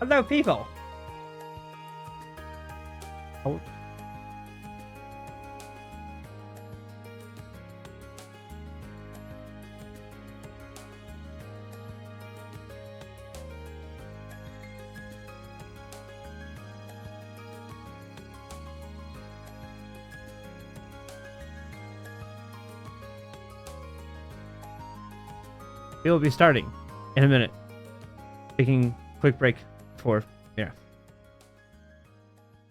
Hello, people. Oh. We will be starting in a minute. Taking a quick break for, yeah.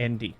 ND.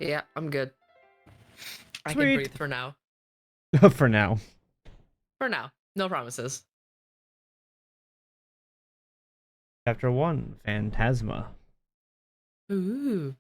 Yeah, I'm good. I can Sweet. breathe for now. For now. For now. No promises. Chapter 1, Phantasma. Ooh.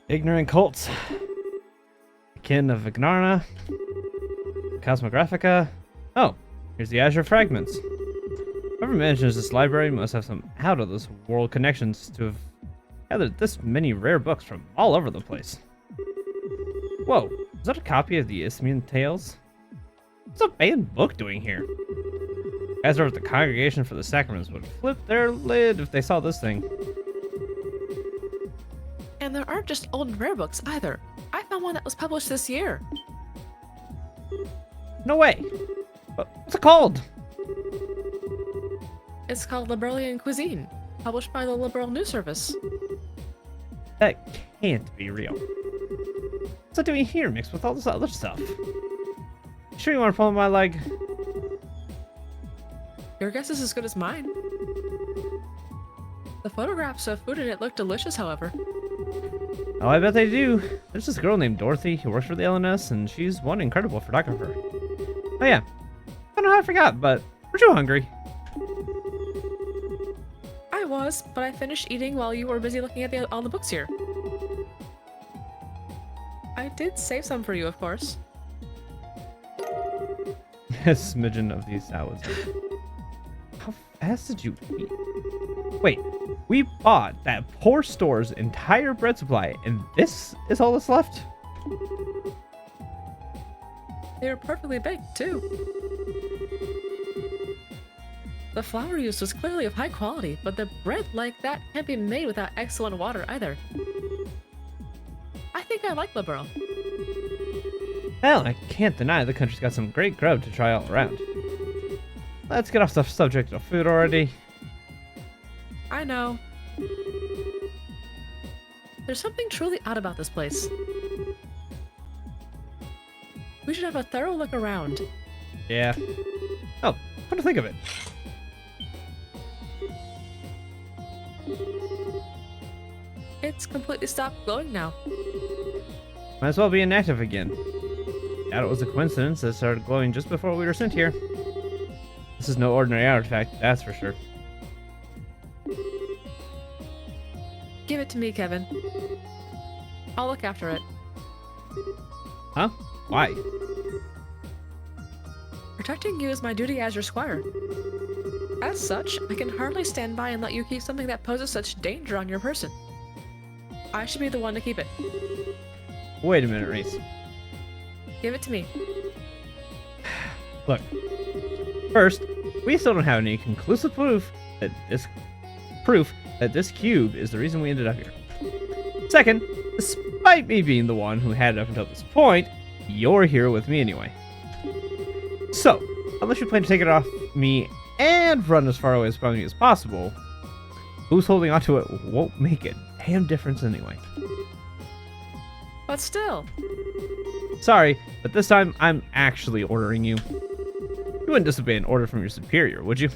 Ignorant cults. Kin of Ignarna. Cosmographica. Oh, here's the Azure Fragments. Whoever manages this library must have some out-of-this-world connections to have gathered this many rare books from all over the place. Whoa, is that a copy of the Isthmian Tales? What's a banned book doing here? Guys over at the Congregation for the Sacraments would flip their lid if they saw this thing. And there aren't just old and rare books either. I found one that was published this year. No way! What's it called? It's called Liberalian Cuisine, published by the Liberal News Service. That can't be real. What's it doing here mixed with all this other stuff? You sure you want to pull my leg? Your guess is as good as mine. The photographs of food in it look delicious, however. Oh, I bet they do. There's this girl named Dorothy who works for the LNS, and she's one incredible photographer. Oh yeah, I don't know how I forgot, but we're too hungry. I was, but I finished eating while you were busy looking at all the books here. I did save some for you, of course. A smidgen of these salads. How fast did you eat? Wait, we bought that poor store's entire bread supply, and this is all that's left? They were perfectly baked, too. The flour used was clearly of high quality, but the bread like that can't be made without excellent water either. I think I like Liberal. Well, I can't deny the country's got some great grub to try all around. Let's get off the subject of food already. I know. There's something truly odd about this place. We should have a thorough look around. Yeah. Oh, come to think of it. It's completely stopped glowing now. Might as well be inactive again. Doubt it was a coincidence that it started glowing just before we were sent here. This is no ordinary artifact, that's for sure. Give it to me, Kevin. I'll look after it. Huh? Why? Protecting you is my duty as your squire. As such, I can hardly stand by and let you keep something that poses such danger on your person. I should be the one to keep it. Wait a minute, Reese. Give it to me. Look. First, we still don't have any conclusive proof that this cube is the reason we ended up here. Second, despite me being the one who had it up until this point, you're here with me anyway. So, unless you plan to take it off me and run as far away from me as possible, who's holding onto it won't make a damn difference anyway. But still. Sorry, but this time I'm actually ordering you. You wouldn't disobey an order from your superior, would you?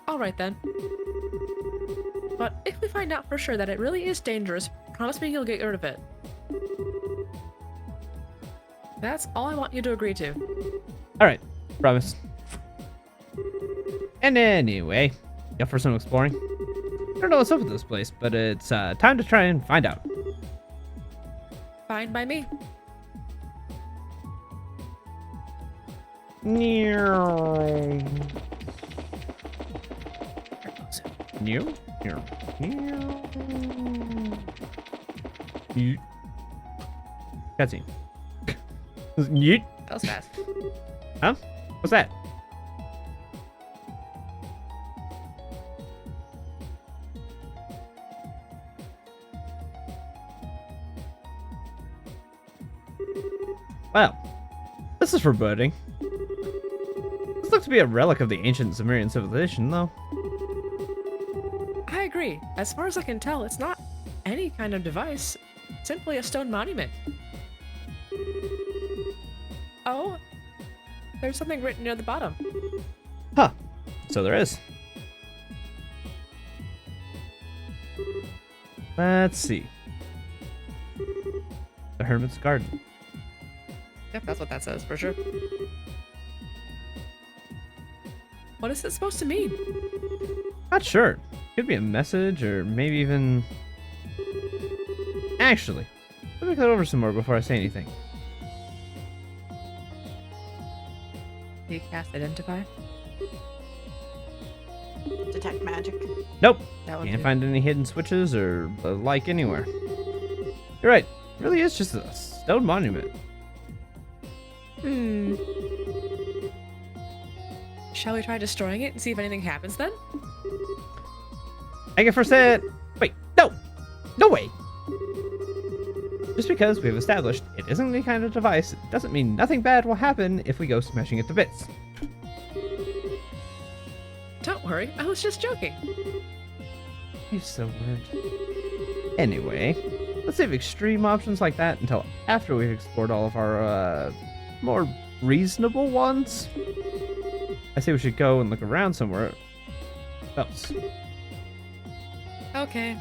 Alright then. But if we find out for sure that it really is dangerous, promise me you'll get rid of it. That's all I want you to agree to. Alright, promise. And anyway, up for some exploring? I don't know what's up with this place, but it's time to try and find out. Fine by me. New. Cutscene. Yeet. That was fast. Huh? What's that? Well, this is foreboding. This looks to be a relic of the ancient Sumerian civilization, though. I agree. agree. As far as I can tell, it's not any kind of device, simply a stone monument. Oh, there's something written near the bottom. Huh. So there is. Let's see. The Hermit's Garden. Yep, that's what that says, for sure. What is it supposed to mean? Not sure. Could be a message or maybe even... Actually, let me look that over some more before I say anything. Do you cast Identify? Detect magic. Nope. That one Can't too. find any hidden switches or the like anywhere. You're right. It really is just a stone monument. Shall we try destroying it and see if anything happens then? I get first hit. Wait, no. No way. Just because we've established it isn't any kind of device, it doesn't mean nothing bad will happen if we go smashing it to bits. Don't worry, I was just joking. You're so weird. Anyway, let's save extreme options like that until after we've explored all of our, more reasonable ones. I say we should go and look around somewhere else. Okay.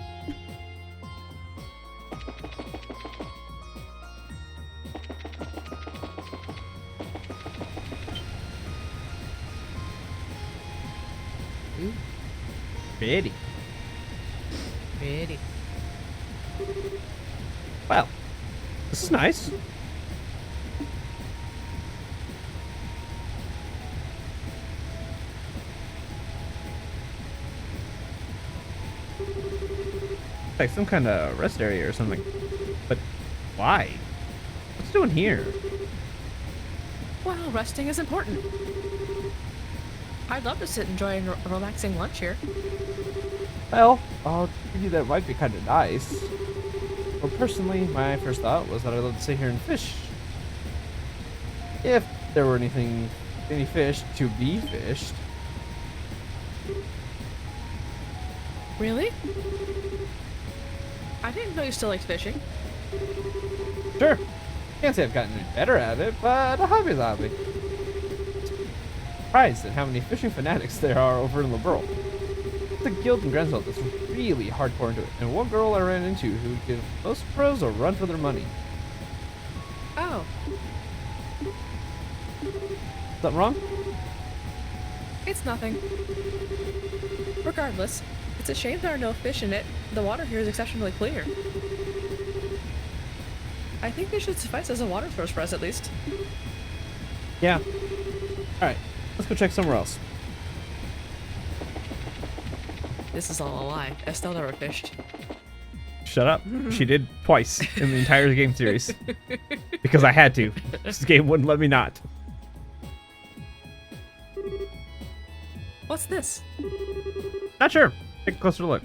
Ooh, Pretty. pretty. Well, this is nice. Like some kind of rest area or something. But why? What's it doing here? Well, resting is important. I'd love to sit enjoying a relaxing lunch here. Well, I'll give you that it might be kind of nice. Well, personally, my first thought was that I'd love to sit here and fish. If there were any fish to be fished. Really? I didn't know you still liked fishing. Sure. Can't say I've gotten any better at it, but a hobby's a hobby. Surprised at how many fishing fanatics there are over in the world. The guild in Granville that's really hardcore into it, and one girl I ran into who would give most pros a run for their money. Oh, Something wrong? it's nothing. Regardless, it's a shame there are no fish in it. The water here is exceptionally clear. I think they should suffice as a water source for us at least. Yeah. Alright, let's go check somewhere else. This is all a lie. Estelle never fished. Shut up. She did twice in the entire game series. Because I had to. This game wouldn't let me not. What's this? Not sure. Take a closer look.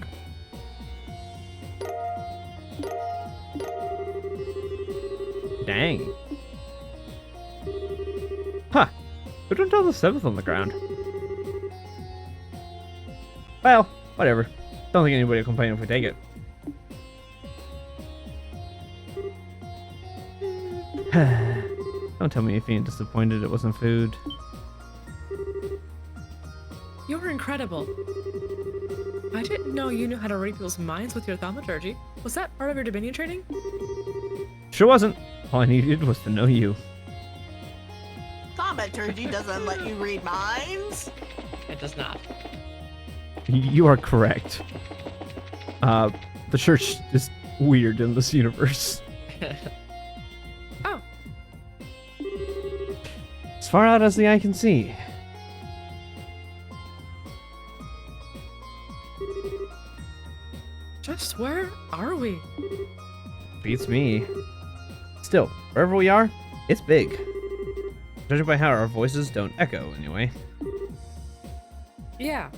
Dang. Huh. Who don't tell the 7th on the ground? Well, whatever. Don't think anybody will complain if we take it. Don't tell me you're feeling disappointed it wasn't food. You're incredible. I didn't know you knew how to read people's minds with your thaumaturgy. Was that part of your Dominion training? Sure wasn't. All I needed was to know you. Thaumaturgy doesn't let you read minds. It does not. You are correct. The church is weird in this universe. Oh, As far out as the eye can see. just where are we? Beats me. Still, wherever we are, it's big. Judging by how our voices don't echo, anyway. Yeah.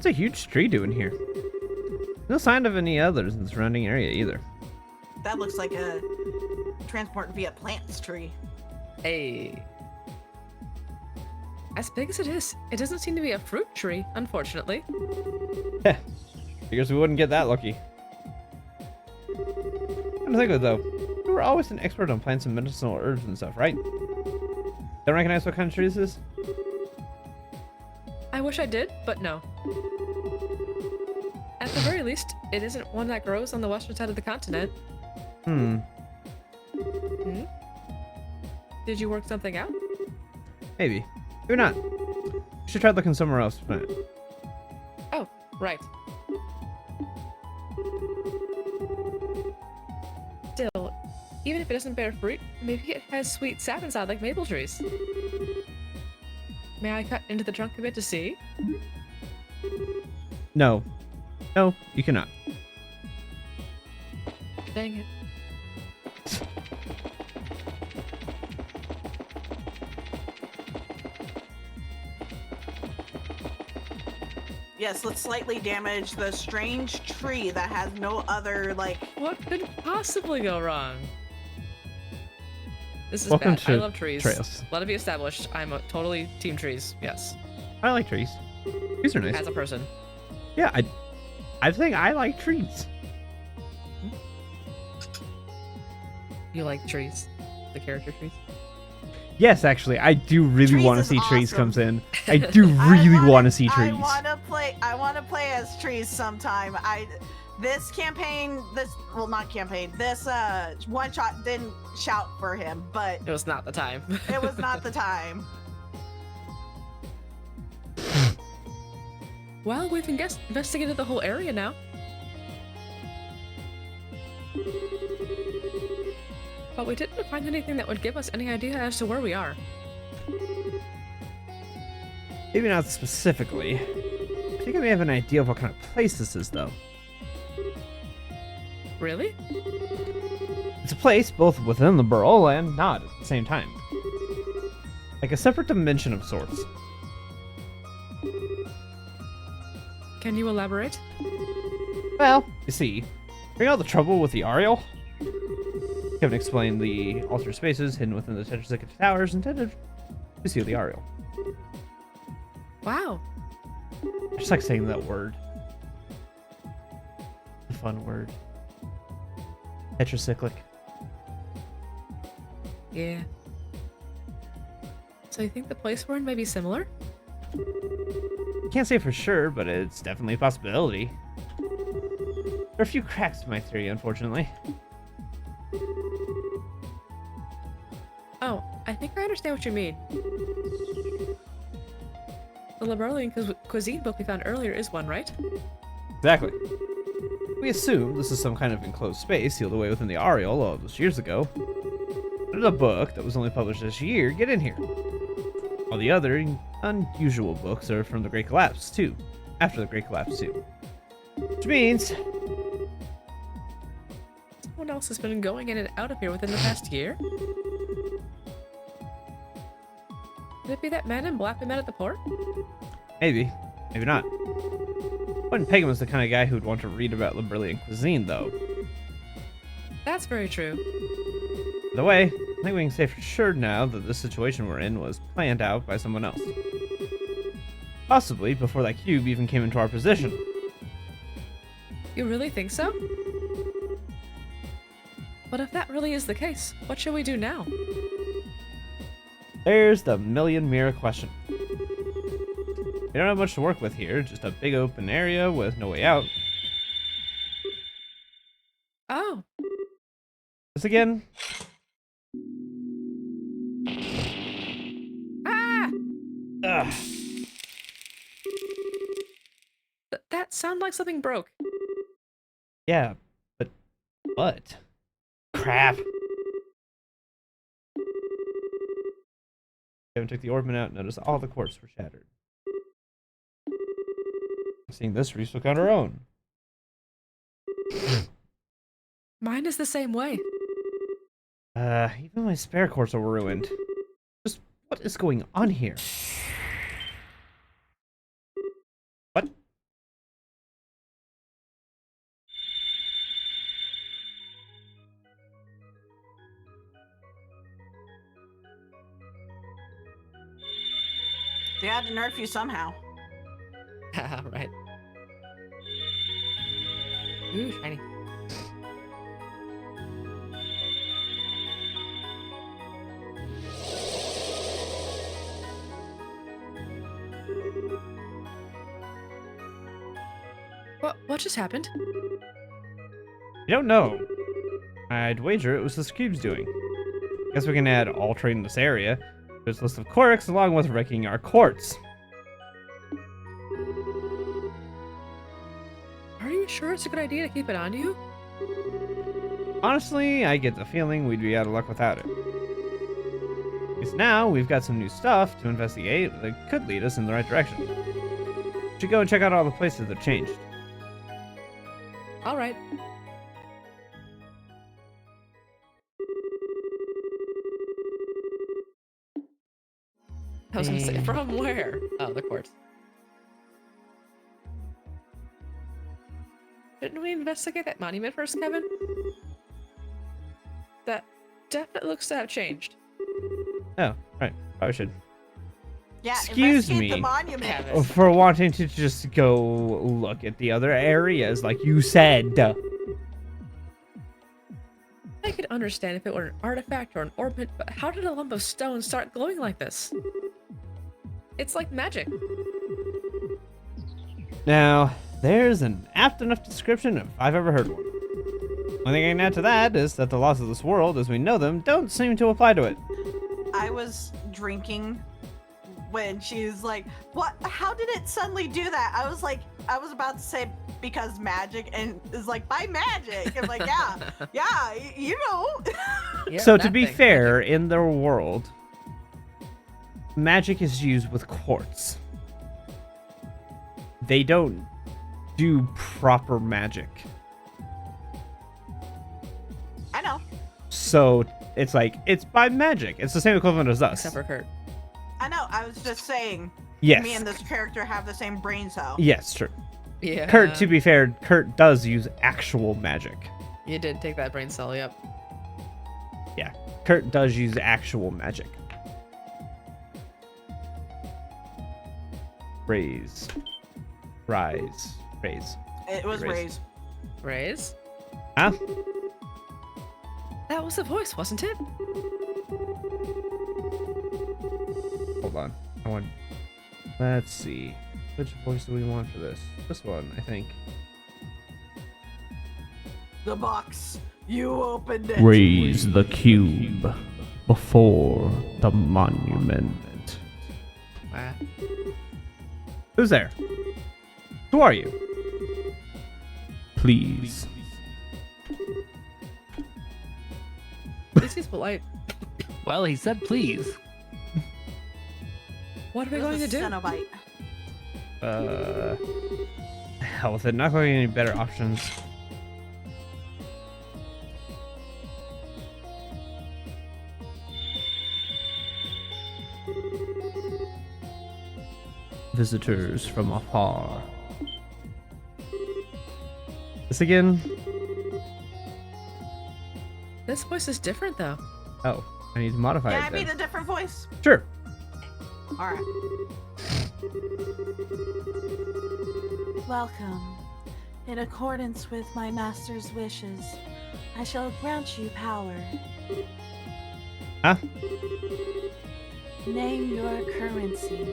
What's a huge tree doing here? No sign of any others in the surrounding area either. That looks like a transport via plants tree. Hey. As big as it is, it doesn't seem to be a fruit tree, unfortunately. Heh. Figures we wouldn't get that lucky. Come to think of it though, you were always an expert on plants and medicinal herbs and stuff, right? Don't recognize what kind of tree this is? I wish I did, but no. At the very least, it isn't one that grows on the western side of the continent. Hmm. Hmm? Did you work something out? Maybe. Maybe not. You should try looking somewhere else for it. Oh, right. Still, even if it doesn't bear fruit, maybe it has sweet sap inside like maple trees. May I cut into the trunk a bit to see? No. No, you cannot. Dang it. Yes, let's slightly damage the strange tree that has no other, like... What could possibly go wrong? This is Welcome bad. I to love trees. Trails. Let it be established. I'm a totally team trees. Yes. I like trees. Trees are nice. As a person. Yeah, I think I like trees. You like trees? The character trees? Yes, actually, I do really Trees want to is see trees awesome. comes in. I do really want to see trees. I want to play as trees sometime. This campaign, well, not campaign. This one shot didn't shout for him, but It was not the time. it was not the time. Well, we've investigated the whole area now. But we didn't find anything that would give us any idea as to where we are. Maybe not specifically. I think I may have an idea of what kind of place this is, though. Really? It's a place both within the borough and not at the same time. Like a separate dimension of sorts. Can you elaborate? Well, you see, bring all the trouble with the Ariel. Kevin explained the altered spaces hidden within the Tetrasic towers intended to seal the Ariel. Wow. I just like saying that word. A fun word. Tetracyclic. Yeah. So you think the place we're in may be similar? Can't say for sure, but it's definitely a possibility. There are a few cracks to my theory, unfortunately. Oh, I think I understand what you mean. The Liberalian cuisine book we found earlier is one, right? Exactly. We assume this is some kind of enclosed space sealed away within the Ariel all those years ago. There's a book that was only published this year get in here. All the other unusual books are from the Great Collapse, too. After the Great Collapse, too. Which means... Someone else has been going in and out of here within the past year? Could it be that man in black we met at the port? Maybe. Maybe not. Wouldn't peg him as the kind of guy who'd want to read about Liberalian cuisine, though. That's very true. By the way, I think we can say for sure now that this situation we're in was planned out by someone else. Possibly before that cube even came into our position. You really think so? But if that really is the case, what should we do now? There's the million mirror question. We don't have much to work with here, just a big open area with no way out. Oh, This again? ah! Ugh. That sounded like something broke. Yeah, but what? Crap. Kevin took the orbment out and noticed all the quartz were shattered. Seeing this, Reese took out her own. Mine is the same way. Even my spare quartz are ruined. Just what is going on here? What? They had to nerf you somehow. Right. Ooh, shiny. What just happened? You don't know. I'd wager it was this cube's doing. Guess we can add altering this area to its list of quirks along with wrecking our quartz. Are you sure it's a good idea to keep it on you? Honestly, I get the feeling we'd be out of luck without it. Because now we've got some new stuff to investigate that could lead us in the right direction. We should go and check out all the places that changed. All right. I was gonna say, from where? Oh, the quartz. Shouldn't we investigate that monument first, Kevin? That definitely looks to have changed. Oh, right. Probably should. Yeah, Excuse investigate me. the monument. Kevin. For wanting to just go look at the other areas, like you said. I could understand if it were an artifact or an orbit, but how did a lump of stone start glowing like this? It's like magic. Now, there's an apt enough description if I've ever heard one. One thing I can add to that is that the laws of this world, as we know them, don't seem to apply to it. I was drinking when she's like, "What? How did it suddenly do that?" I was about to say because magic, and it's like by magic. I'm like, yeah, you know. Yeah, So to that be thing. fair, in their world, magic is used with quartz. They don't do proper magic. I know. So it's like, it's by magic. It's the same equivalent as us. Except for Kurt. I know. I was just saying. Yes. Me and this character have the same brain cell. Yes, true. Yeah. Kurt, to be fair, Kurt does use actual magic. You did take that brain cell, yep. Yeah, Kurt does use actual magic. Raise. Rise. Raise. It was Raise. raised. Raise? Huh? That was the voice, wasn't it? Hold on. I want... Let's see. Which voice do we want for this? This one, I think. The box. You opened it. Raise the cube before the monument. Ah. Who's there? Who are you? Please. At least he's polite. Well, he said please. What are we This going to is do? Cenobite. Hell with it. Not going to any better options. Visitors from afar. This again? This voice is different, though. Oh, I need to modify Can it I be then. the different voice? Sure. All right. Welcome. In accordance with my master's wishes, I shall grant you power. Huh? Name your currency,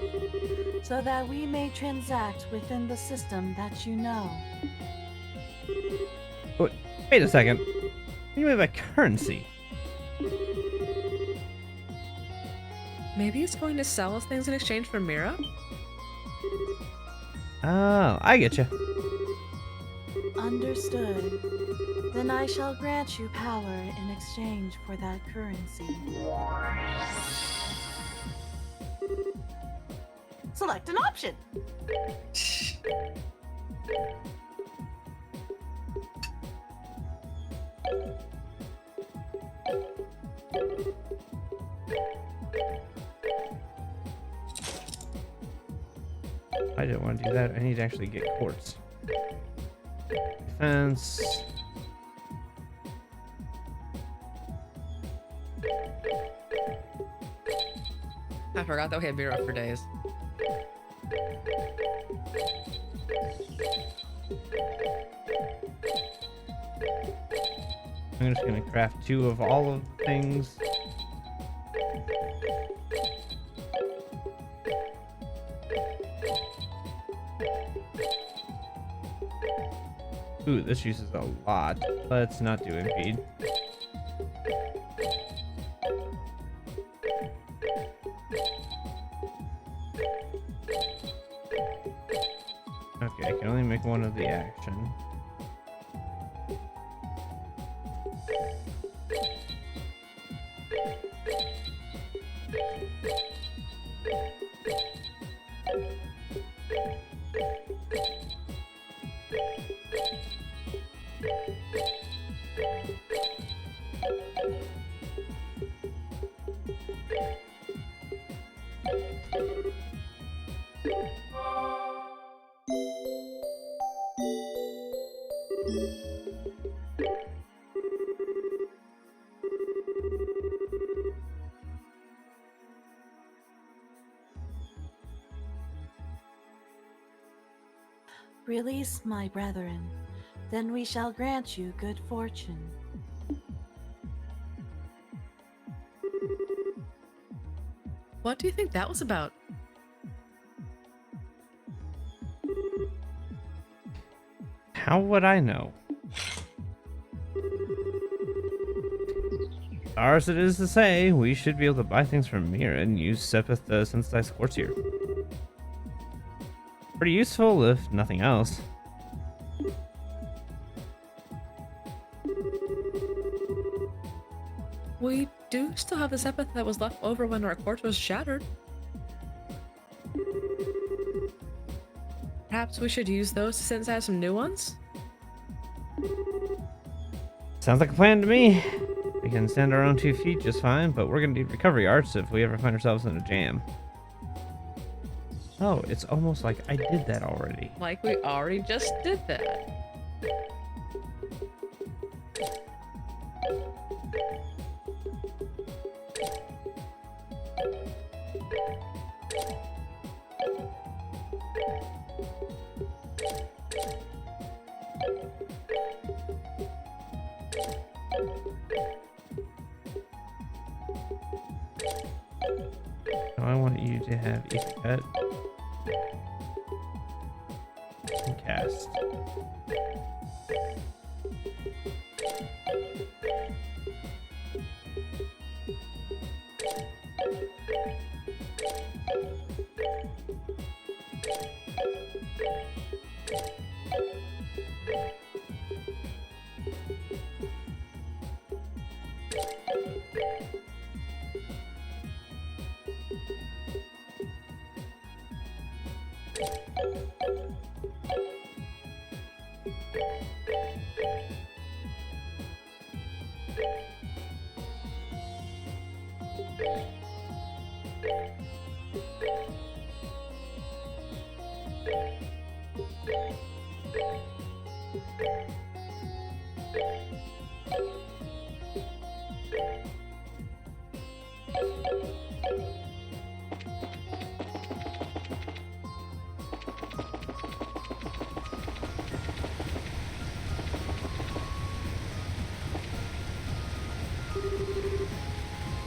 so that we may transact within the system that you know. Wait a second. What do you mean by currency? Maybe he's going to sell us things in exchange for Mira? Oh, I get you. Understood. Then I shall grant you power in exchange for that currency. Select an option. I didn't want to do that. I need to actually get quartz. Defense. I forgot that we had Mira for days. I'm just gonna craft 2 of all of the things. Ooh, this uses a lot. Let's not do impede. Okay, I can only make one of the action. Release my brethren, then we shall grant you good fortune. What do you think that was about? How would I know? Ours it is to say, we should be able to buy things from Mira and use Sepith the Sensitized Quartz here. Pretty useful, if nothing else. We do still have the Sepith that was left over when our quartz was shattered. Perhaps we should use those to synthesize some new ones? Sounds like a plan to me. We can stand our own 2 feet just fine, but we're gonna need recovery arts if we ever find ourselves in a jam. Oh, it's almost like I did that already. Like we already just did that. So I want you to have Cut and cast.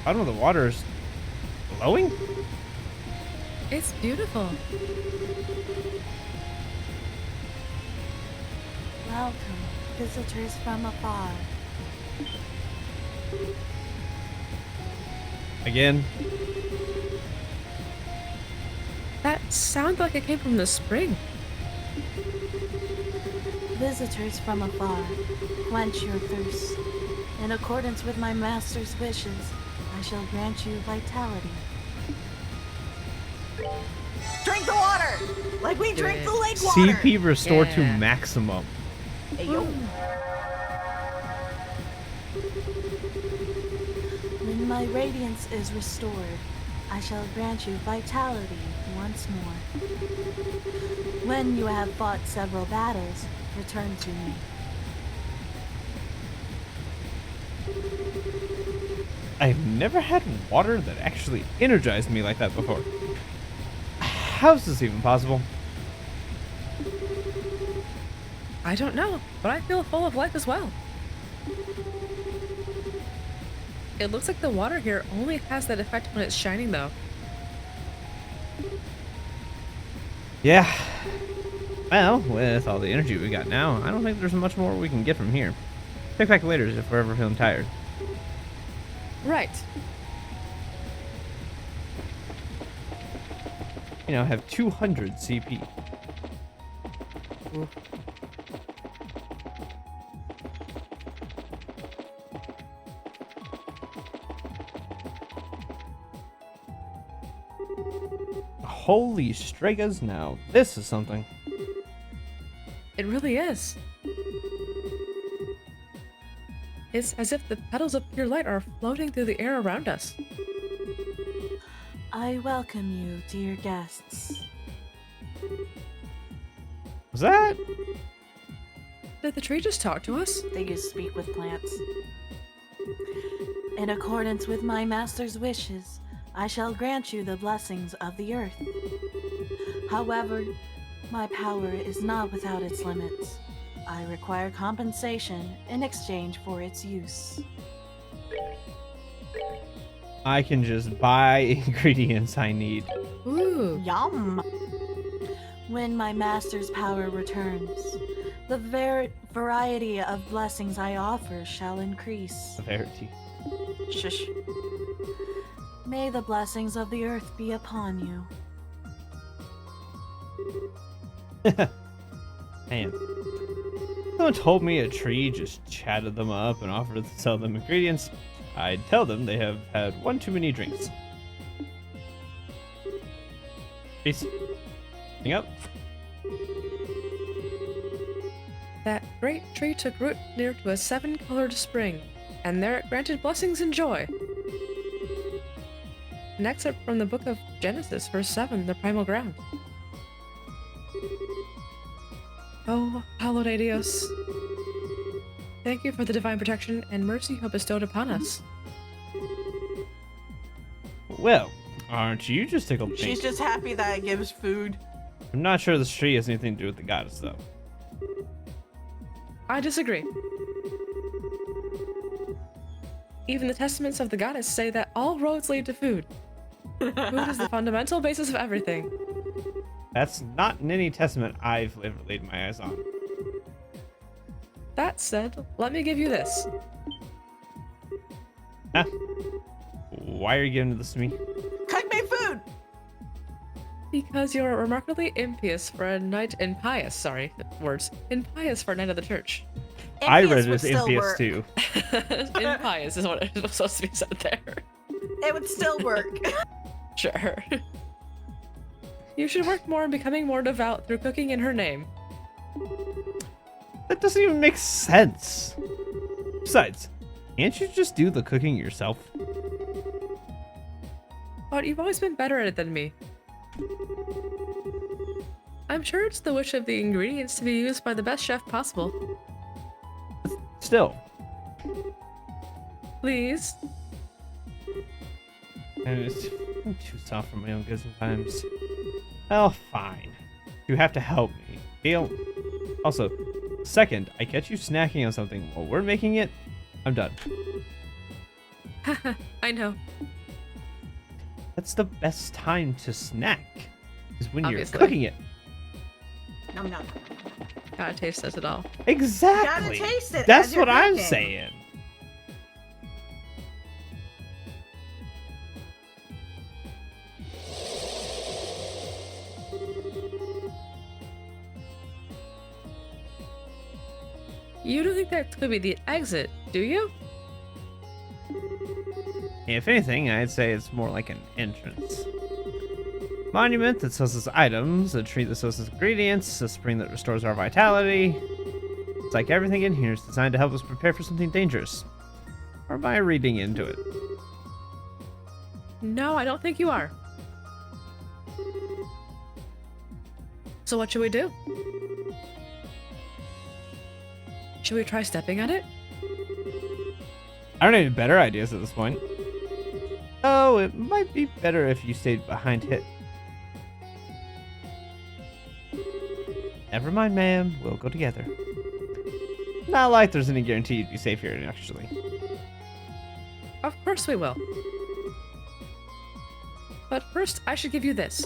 Bottom of the water is glowing? It's beautiful. Welcome, visitors from afar. Again? That sounded like it came from the spring. Visitors from afar, quench your thirst. In accordance with my master's wishes, I shall grant you vitality. Drink the water! Like we drink the lake water! CP restored to Yeah. maximum. Hey, yo. When my radiance is restored, I shall grant you vitality once more. When you have fought several battles, return to me. I've never had water that actually energized me like that before. How is this even possible? I don't know, but I feel full of life as well. It looks like the water here only has that effect when it's shining, though. Yeah. Well, with all the energy we got now, I don't think there's much more we can get from here. Check back later if we're ever feeling tired. Right. You know, have 200 CP. Holy Stregas, now this is something. It really is. It's as if the petals of pure light are floating through the air around us. I welcome you, dear guests. Was that? Did the tree just talk to us? They can speak with plants. In accordance with my master's wishes, I shall grant you the blessings of the earth. However, my power is not without its limits. I require compensation in exchange for its use. I can just buy ingredients I need. Ooh. Yum. When my master's power returns, the variety of blessings I offer shall increase. Severity. Shush. May the blessings of the earth be upon you. Man. Someone told me a tree just chatted them up and offered to sell them ingredients. I'd tell them they have had one too many drinks. Peace. Hang up. That great tree took root near to a 7-colored spring, and there it granted blessings and joy. An excerpt from the book of Genesis, verse 7, the primal ground. Oh, hallowed Adios. Thank you for the divine protection and mercy you have bestowed upon us. Well, aren't you just tickled pink? She's just happy that it gives food. I'm not sure this tree has anything to do with the goddess, though. I disagree. Even the testaments of the goddess say that all roads lead to food. Food is the fundamental basis of everything. That's not in any testament I've ever laid my eyes on. That said, let me give you this. Huh? Why are you giving this to me? Cook me food. Because you're remarkably impious for a knight impious, impious for a knight of the church. I read Impious it would as still impious work. too. Impious is what was supposed to be said there. It would still work. Sure. You should work more on becoming more devout through cooking in her name. That doesn't even make sense. Besides, can't you just do the cooking yourself? But you've always been better at it than me. I'm sure it's the wish of the ingredients to be used by the best chef possible. Still. Please? And I'm too soft for my own good sometimes. Well, fine. You have to help me. Deal. Also, second, I catch you snacking on something while we're making it, I'm done. Haha, I know. That's the best time to snack, is when Obviously. you're cooking it. Nom nom. Gotta taste says it all. Exactly. Gotta taste it That's as you're what I'm cooking. saying. You don't think that could be the exit, do you? If anything, I'd say it's more like an entrance. Monument that sells us items, a tree that sells us ingredients, a spring that restores our vitality. It's like everything in here is designed to help us prepare for something dangerous. Or by reading into it. No, I don't think you are. So what should we do? Should we try stepping on it? I don't have any better ideas at this point. Oh, it might be better if you stayed behind Hit. Never mind, ma'am. We'll go together. Not like there's any guarantee you'd be safe here, actually. Of course we will. But first, I should give you this.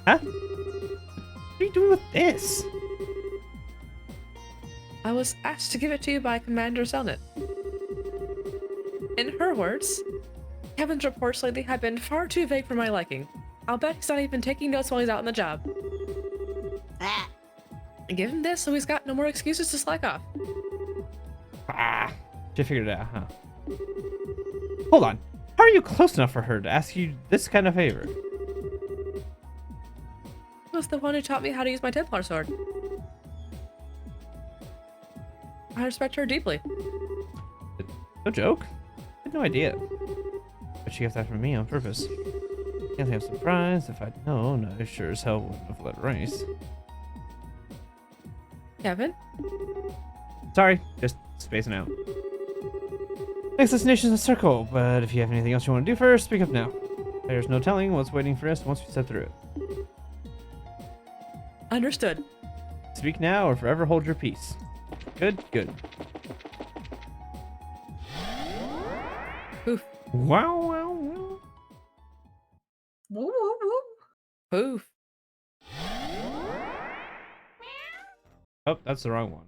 Huh? What are you doing with this? I was asked to give it to you by Commander Zelnit. In her words, Kevin's reports lately have been far too vague for my liking. I'll bet he's not even taking notes while he's out on the job. Ah. Give him this so he's got no more excuses to slack off. Ah, she figured it out, huh? Hold on. How are you close enough for her to ask you this kind of favor? He was the one who taught me how to use my Templar sword. I respect her deeply. No joke? I had no idea. But she got that from me on purpose. Can't think I'm surprised. If I'd known, I sure as hell wouldn't have let her race. Kevin? Sorry, just spacing out. Next destination is the circle, but if you have anything else you want to do first, speak up now. There's no telling what's waiting for us once we step through it. Understood. Speak now or forever hold your peace. Good, good. Oof. Wow, wow, wow. Woo, woo, woo. Oof. Oh, that's the wrong one.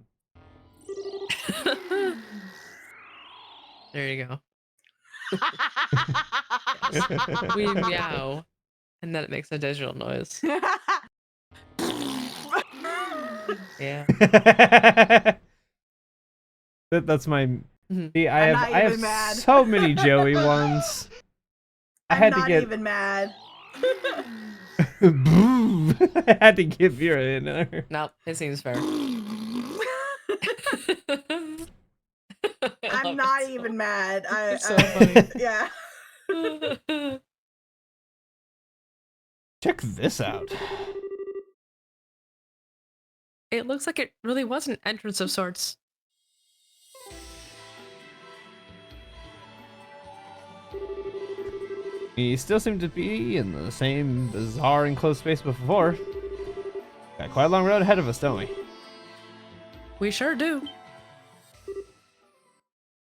There you go. We meow. And then it makes a digital noise. Yeah. That's my. Mhm. See, I I'm have not I have even mad. so many Joey ones. I had I'm to get. not even mad. Boom. I had to give Vera in there. No, it seems fair. I'm not even mad. You're so funny. Yeah. Check this out. It looks like it really was an entrance of sorts. We still seem to be in the same bizarre enclosed space before. Got quite a long road ahead of us, don't we? We sure do.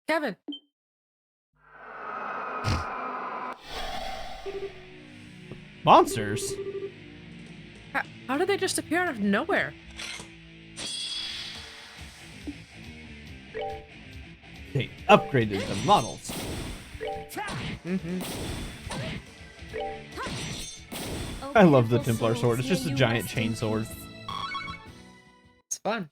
Kevin. Monsters? How did they just appear out of nowhere? They upgraded the models. I love the Templar sword. It's just a giant chain sword. It's fun.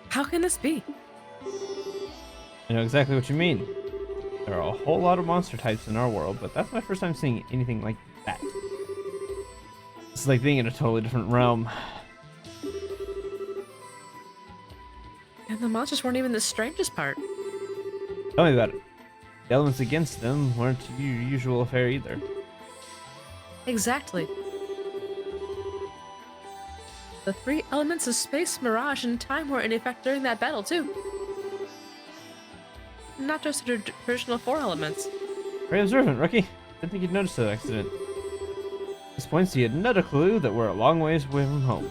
How can this be? I know exactly what you mean. There are a whole lot of monster types in our world, but that's my first time seeing anything like that. It's like being in a totally different realm. And the monsters weren't even the strangest part. Tell me about it. The elements against them weren't your usual affair either. Exactly. The three elements of space, mirage, and time were in effect during that battle, too. Not just the traditional four elements. Very observant, rookie. Didn't think you'd notice that accident. This points you had not a clue that we're a long ways away from home.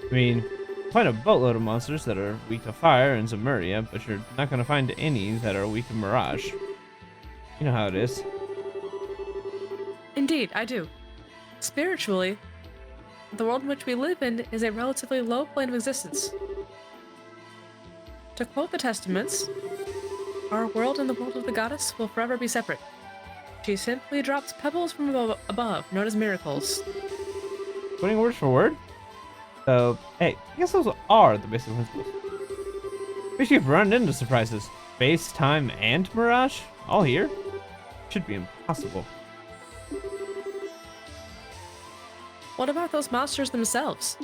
I mean, you find a boatload of monsters that are weak to fire in Zemuria, but you're not going to find any that are weak to mirage. You know how it is. Indeed, I do. Spiritually, the world in which we live in is a relatively low plane of existence. To quote the testaments, our world and the world of the goddess will forever be separate. She simply drops pebbles from above, known as miracles. Putting word for word? So, hey, I guess those are the basic principles. We should run into surprises. Space, time, and mirage? All here? Should be impossible. What about those monsters themselves?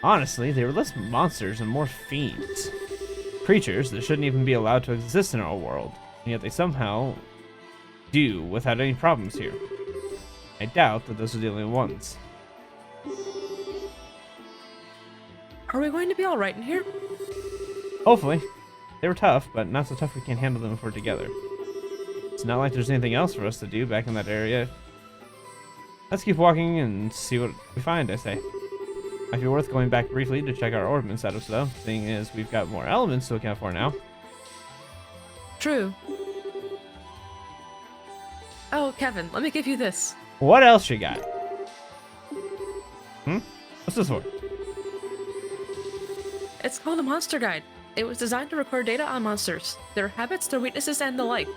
Honestly, they were less monsters and more fiends. Creatures that shouldn't even be allowed to exist in our world, and yet they somehow do without any problems here. I doubt that those are the only ones. Are we going to be alright in here? Hopefully. They were tough, but not so tough we can't handle them if we're together. It's not like there's anything else for us to do back in that area. Let's keep walking and see what we find, I say. Might be worth going back briefly to check our ordnance setups, though, seeing as we've got more elements to account for now. True. Oh, Kevin, let me give you this. What else you got? What's this for? It's called a monster guide. It was designed to record data on monsters, their habits, their weaknesses, and the like.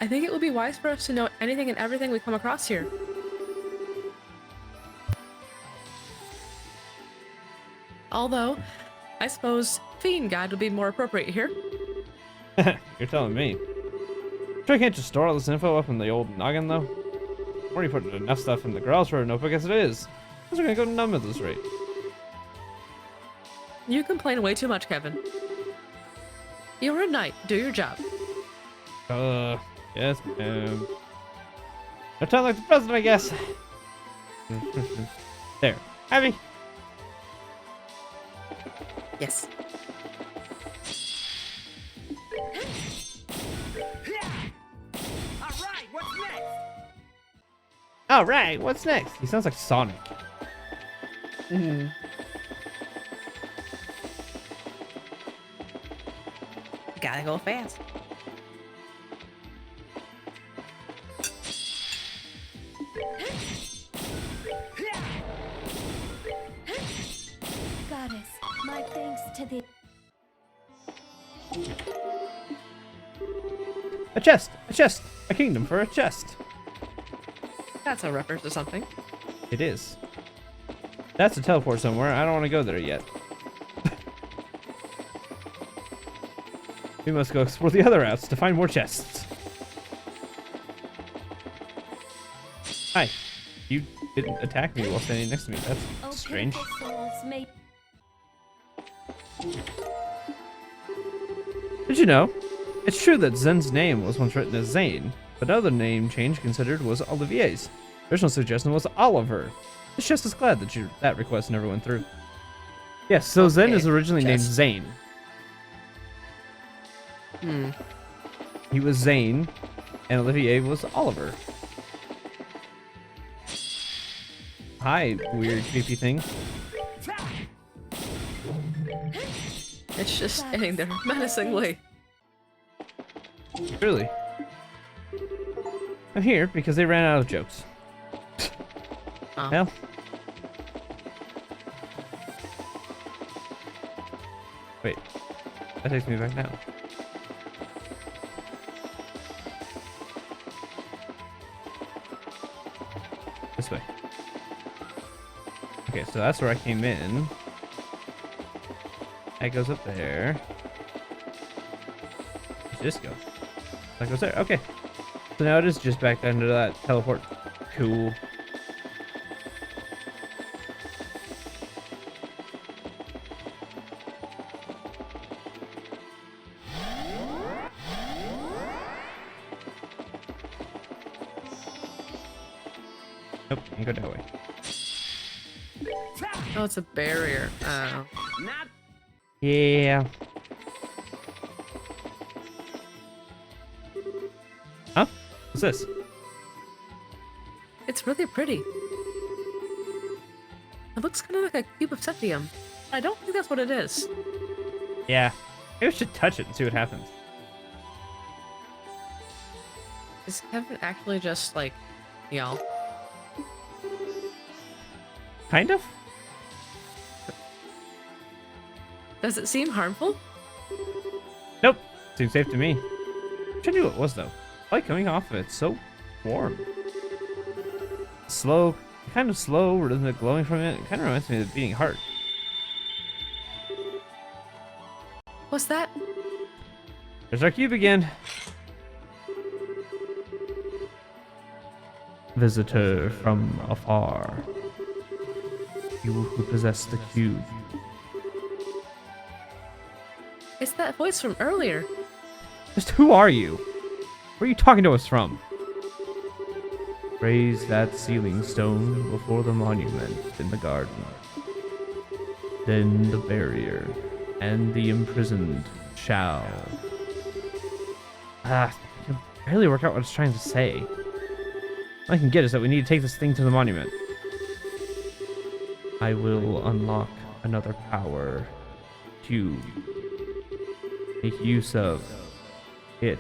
I think it would be wise for us to know anything and everything we come across here. Although, I suppose Fiend Guide would be more appropriate here. You're telling me. Sure, I can't just store all this info up in the old noggin, though. I'm already putting enough stuff in the girls for a notebook as it is. Those are gonna go numb at this rate. You complain way too much, Kevin. You're a knight. Do your job. Yes, ma'am. No time like the president, I guess. There. Abby. Yes. All right, what's next? He sounds like Sonic. Gotta go fast. Goddess, my thanks to the... A chest! A chest! A kingdom for a chest! That's a reference to something. It is. That's a teleport somewhere. I don't want to go there yet. We must go explore the other routes to find more chests. Hi. You didn't attack me while standing next to me. That's Oh, strange. pitiful souls may... Did you know? It's true that Zen's name was once written as Zane, but another name change considered was Olivier's. Original suggestion was Oliver. It's just as glad that that request never went through. Yes, so Zen Okay, is originally named just- Zane. He was Zane, and Olivier was Oliver. Hi, weird creepy thing. It's just standing there menacingly. Truly. I'm here because they ran out of jokes. Oh. Hell. Wait. That takes me back now. This way. Okay, so that's where I came in. That goes up there. Where's this go? That goes there. Okay. So now it is just back down to that teleport. Cool. Nope, you can go that way. Oh, it's a barrier. Oh. Yeah. Huh? What's this? It's really pretty. It looks kind of like a cube of septium. I don't think that's what it is. Yeah. Maybe we should touch it and see what happens. Is Kevin actually just like, y'all? Kind of? Does it seem harmful? Nope. Seems safe to me. Wish I knew what it was though. Light coming off of it. It's so warm. Slow. Kind of slow, rhythmic glowing from it. It kind of reminds me of the beating heart. What's that? There's our cube again. Visitor from afar. You who possess the cube. It's that voice from earlier. Just who are you? Where are you talking to us from? Raise that sealing stone before the monument in the garden. Then the barrier and the imprisoned shall I can barely work out what it's trying to say. All I can get is that we need to take this thing to the monument. I will unlock another power to make use of it.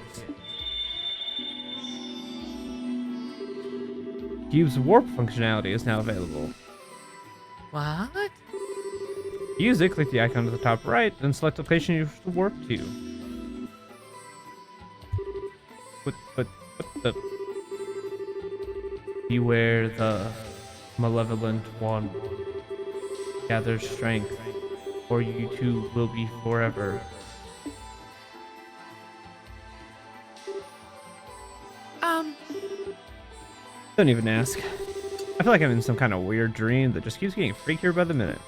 Cube's warp functionality is now available. What? To use it, click the icon at the top right, then select the location you wish to warp to. What the? Beware the malevolent one. Gather strength, or you two will be forever. Don't even ask. I feel like I'm in some kind of weird dream that just keeps getting freakier by the minute.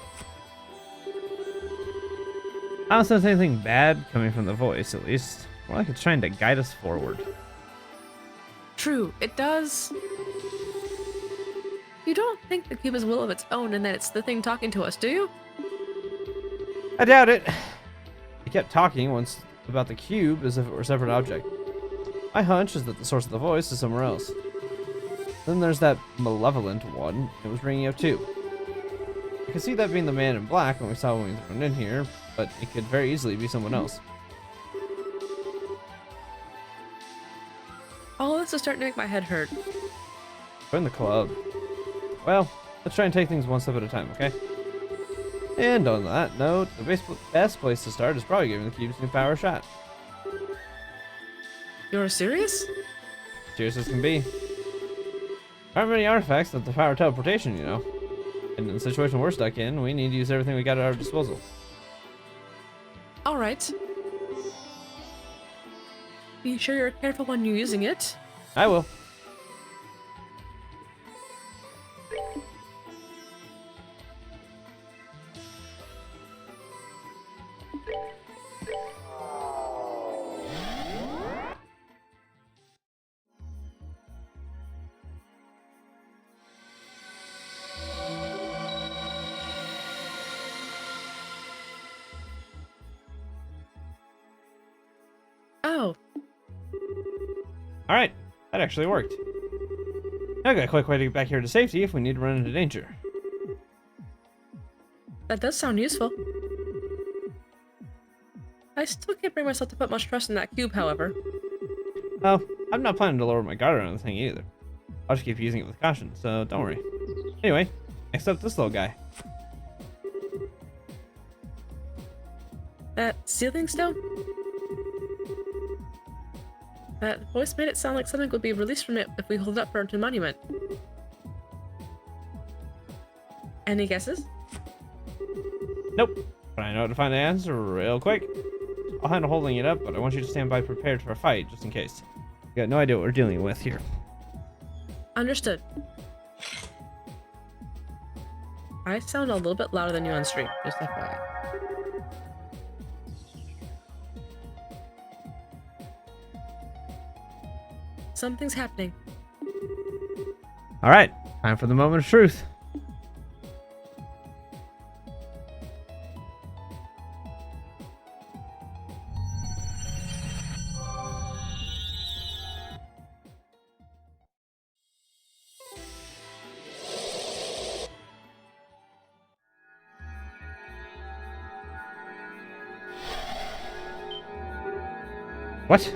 I don't sense anything bad coming from the voice, at least. More like it's trying to guide us forward. True, it does. You don't think the cube has will of its own and that it's the thing talking to us, do you? I doubt it. It kept talking once about the cube as if it were a separate object. My hunch is that the source of the voice is somewhere else. Then there's that malevolent one. It was ringing up too. I could see that being the man in black when we saw when we thrown in here, but it could very easily be someone else. All this is starting to make my head hurt. Join the club. Well, let's try and take things one step at a time, okay? And on that note, the best place to start is probably giving the cube's new power a shot. You're serious? Serious as can be. There aren't many artifacts that the power teleportation, you know. And in the situation we're stuck in, we need to use everything we got at our disposal. Alright. Be sure you're careful when you're using it. I will. Oh, Alright, that actually worked. Now I got a quick way to get back here to safety if we need to run into danger. that does sound useful. I still can't bring myself to put much trust in that cube, however. Oh, I'm not planning to lower my guard around the thing either. I'll just keep using it with caution, so don't worry. Anyway, next up, this little guy. That sealing stone? That voice made it sound like something would be released from it if we hold it up for a monument. Any guesses? Nope, but I know how to find the answer real quick. I'll handle holding it up, but I want you to stand by prepared for a fight, just in case. You got no idea what we're dealing with here. Understood. I sound a little bit louder than you on stream, just FYI. Something's happening. Alright, time for the moment of truth. What?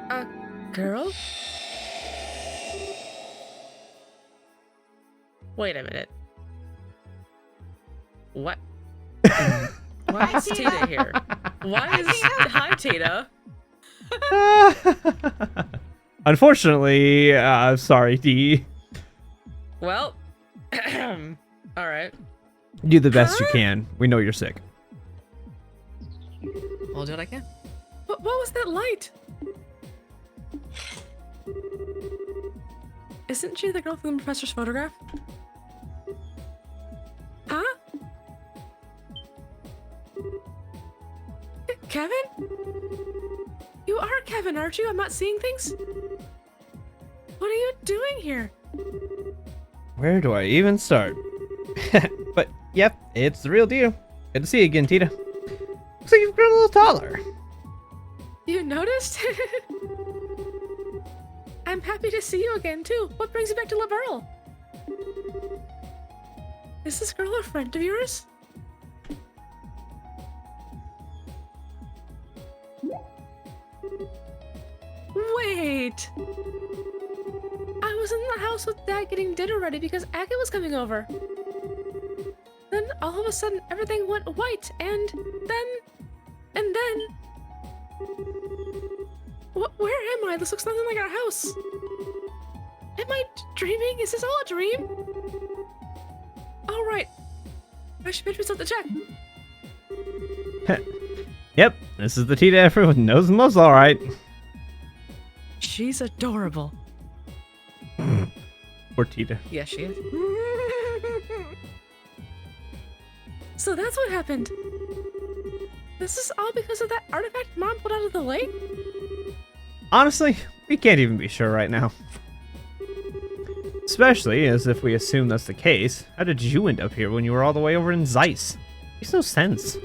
A girl? Wait a minute. What? Why is Tita here? Why is... Hi, Tita. Unfortunately, sorry, D. Well, alright. Do the best you can. We know you're sick. I'll do what I can. What was that light? Isn't she the girl from the professor's photograph? Huh? Kevin? You are Kevin, aren't you? I'm not seeing things? What are you doing here? Where do I even start? But, yep, it's the real deal. Good to see you again, Tita. Looks like you've grown a little taller. You noticed? I'm happy to see you again, too. What brings you back to Liberl? Is this girl a friend of yours? Wait! I was in the house with Dad getting dinner ready because Agate was coming over. Then all of a sudden everything went white and then... Where am I? This looks nothing like our house. Am I dreaming? Is this all a dream? Alright. I should pinch myself to check. Yep, this is the Tita everyone knows and loves, alright. She's adorable. Poor Tita. Yes, she is. So that's what happened. This is all because of that artifact Mom pulled out of the lake? Honestly, we can't even be sure right now. Especially as if we assume that's the case. How did you end up here when you were all the way over in Zeiss? Makes no sense.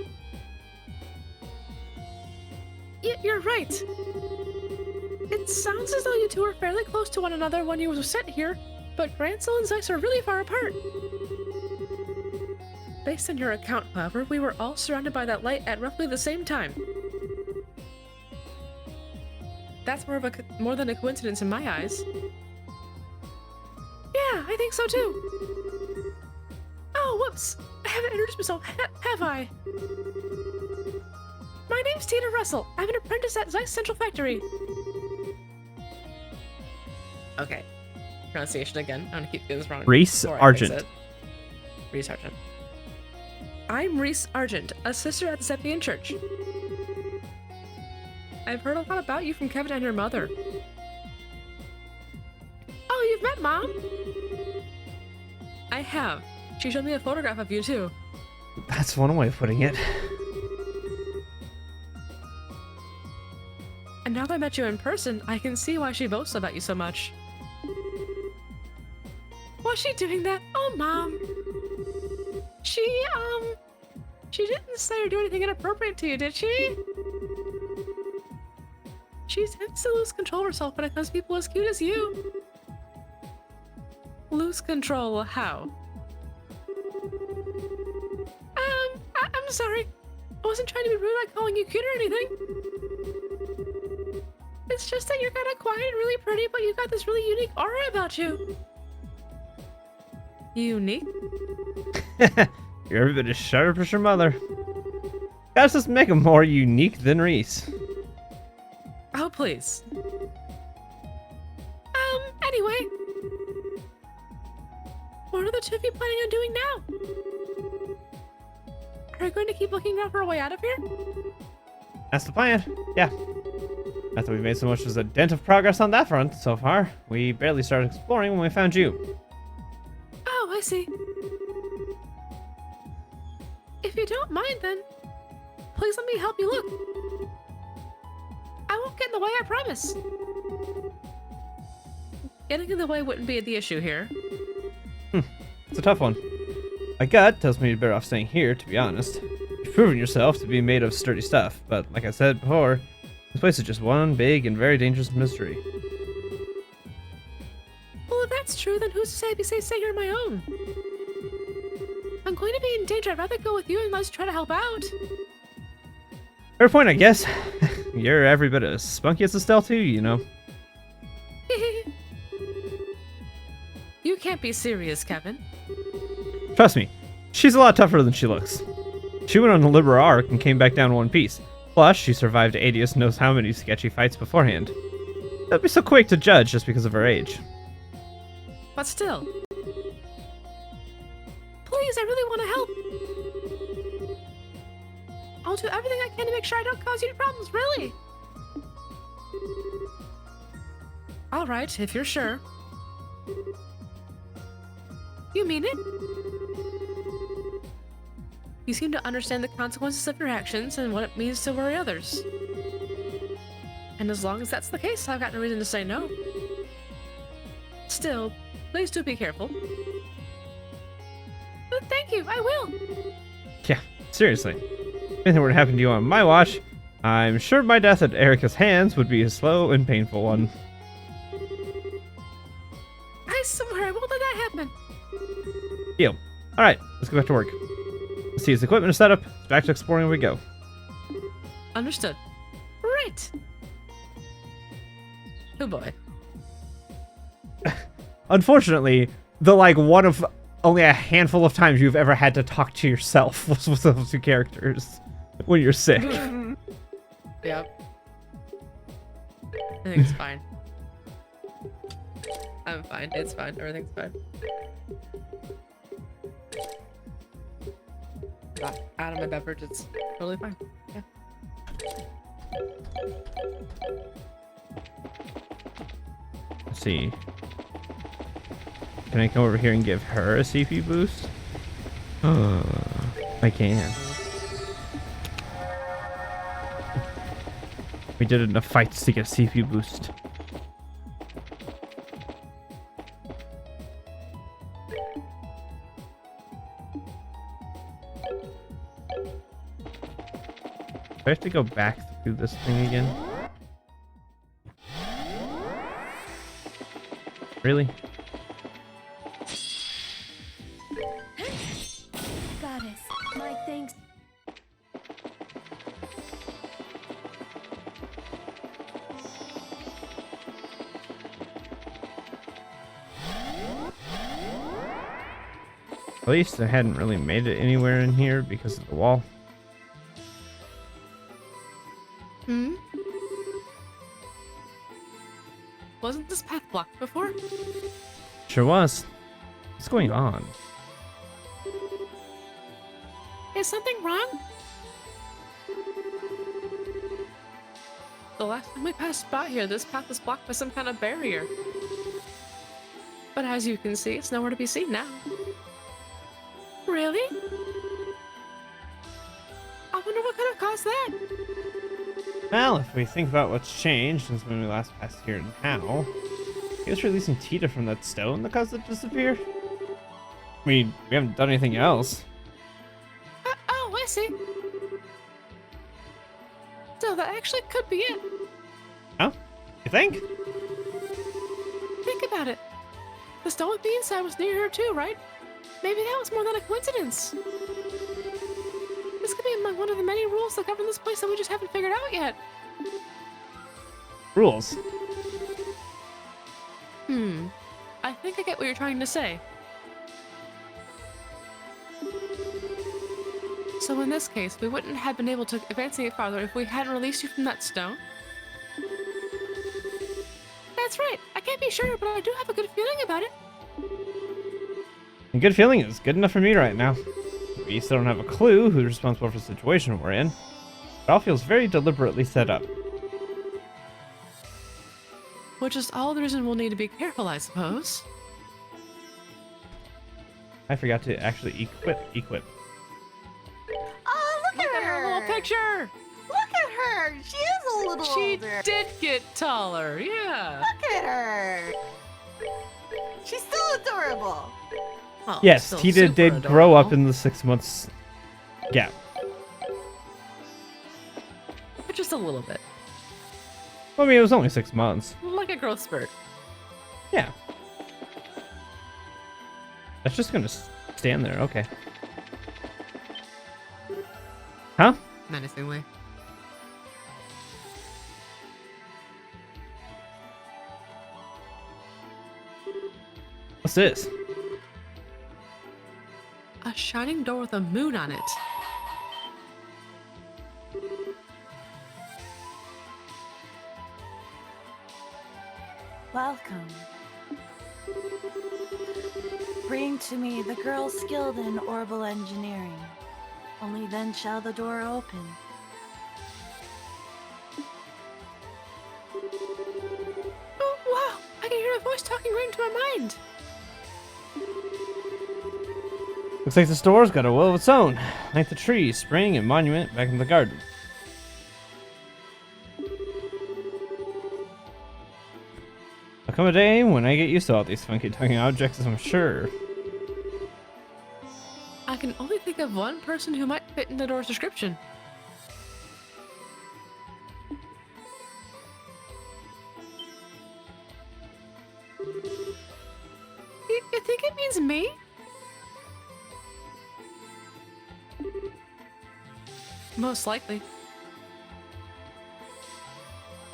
You're right. It sounds as though you two were fairly close to one another when you were sent here, but Grancel and Zeiss are really far apart. Based on your account, however, we were all surrounded by that light at roughly the same time. That's more than a coincidence in my eyes. Yeah, I think so too. Oh, whoops! I haven't introduced myself, have I? My name's Tina Russell. I'm an apprentice at Zeiss Central Factory. Okay. Pronunciation again. I'm gonna keep getting this wrong. Reese Argent. Reese Argent. I'm Reese Argent, a sister at the Seppian Church. I've heard a lot about you from Kevin and your mother. Oh, you've met Mom? I have. She showed me a photograph of you, too. That's one way of putting it. And now that I met you in person, I can see why she boasts about you so much. Was she doing that? Oh, Mom. She didn't say or do anything inappropriate to you, did she? She tends to lose control of herself when it comes to people as cute as you. Lose control how? I'm sorry. I wasn't trying to be rude by calling you cute or anything. It's just that you're kind of quiet and really pretty, but you've got this really unique aura about you. Unique? You're every bit as sharp as your mother. Gotta just make him more unique than Reese. Oh, please. Anyway. What are the two of you planning on doing now? Are you going to keep looking out for a way out of here? That's the plan. Yeah. Not that we've made so much as a dent of progress on that front so far. We barely started exploring when we found you. Oh, I see. If you don't mind, then please let me help you look. I won't get in the way, I promise. Getting in the way wouldn't be the issue here. It's a tough one. My gut tells me you're better off staying here, to be honest. You've proven yourself to be made of sturdy stuff, but like I said before, this place is just one big and very dangerous mystery. Well, if that's true, then who's to say I'd be safe staying here on my own? If I'm going to be in danger, I'd rather go with you and let's try to help out. Fair point, I guess. You're every bit as spunky as Estelle too, you know. You can't be serious, Kevin. Trust me, she's a lot tougher than she looks. She went on the Libera arc and came back down in one piece. Plus, she survived Adius knows how many sketchy fights beforehand. Don't be so quick to judge just because of her age. But still. Please, I really want to help. I'll do everything I can to make sure I don't cause you any problems, really. Alright, if you're sure. You mean it? You seem to understand the consequences of your actions and what it means to worry others. And as long as that's the case, I've got no reason to say no. Still, please do be careful. But thank you, I will. Yeah, seriously. If anything were to happen to you on my watch, I'm sure my death at Erica's hands would be a slow and painful one. I swear, I won't let that happen. Deal. Alright, let's go back to work. Let's see his equipment is set up. Back to exploring we go. Understood. Right. Oh boy. Unfortunately, the one of only a handful of times you've ever had to talk to yourself was with those two characters when you're sick. Yep. I think it's fine. I'm fine. It's fine. Everything's fine. Out of my beverage, it's totally fine. Yeah. Let's see. Can I come over here and give her a CP boost? I can. We did enough fights to get a CP boost. Do I have to go back through this thing again? Really? Goddess, my thanks. At least I hadn't really made it anywhere in here because of the wall. Hmm? Wasn't this path blocked before? Sure was. What's going on? Is something wrong? The last time we passed by here, this path was blocked by some kind of barrier. But as you can see, it's nowhere to be seen now. Really? I wonder what could have caused that. Well, if we think about what's changed since when we last passed here now, I guess releasing Tita from that stone that caused it to disappear? I mean, we haven't done anything else. Oh, I see. So that actually could be it. Huh? You think? Think about it. The stone with the inside was near her too, right? Maybe that was more than a coincidence. This could be among one of the many rules that govern this place that we just haven't figured out yet. Rules. I think I get what you're trying to say. So in this case, we wouldn't have been able to advance any farther if we hadn't released you from that stone? That's right. I can't be sure, but I do have a good feeling about it. A good feeling is good enough for me right now. We still don't have a clue who's responsible for the situation we're in. It all feels very deliberately set up. Which is all the reason we'll need to be careful, I suppose. I forgot to actually equip. Oh, look at her little her! picture! Look at her! She is a little She older. did get taller, yeah. Look at her! She's still adorable. Well, Yes, still Tita super did grow up adorable, in the 6 months gap. but just a little bit. I mean, it was only 6 months. Like a growth spurt. Yeah. That's just gonna stand there, okay. Huh? Menacingly. What's this? A shining door with a moon on it. Welcome. Bring to me the girl skilled in orbital engineering. Only then shall the door open. Oh, wow! I can hear a voice talking right into my mind. Looks like this door's got a will of its own. Like the tree, spring, and monument back in the garden. There'll come a day when I get used to all these funky talking objects, I'm sure. I can only think of one person who might fit in the door's description. You think it means me? Most likely.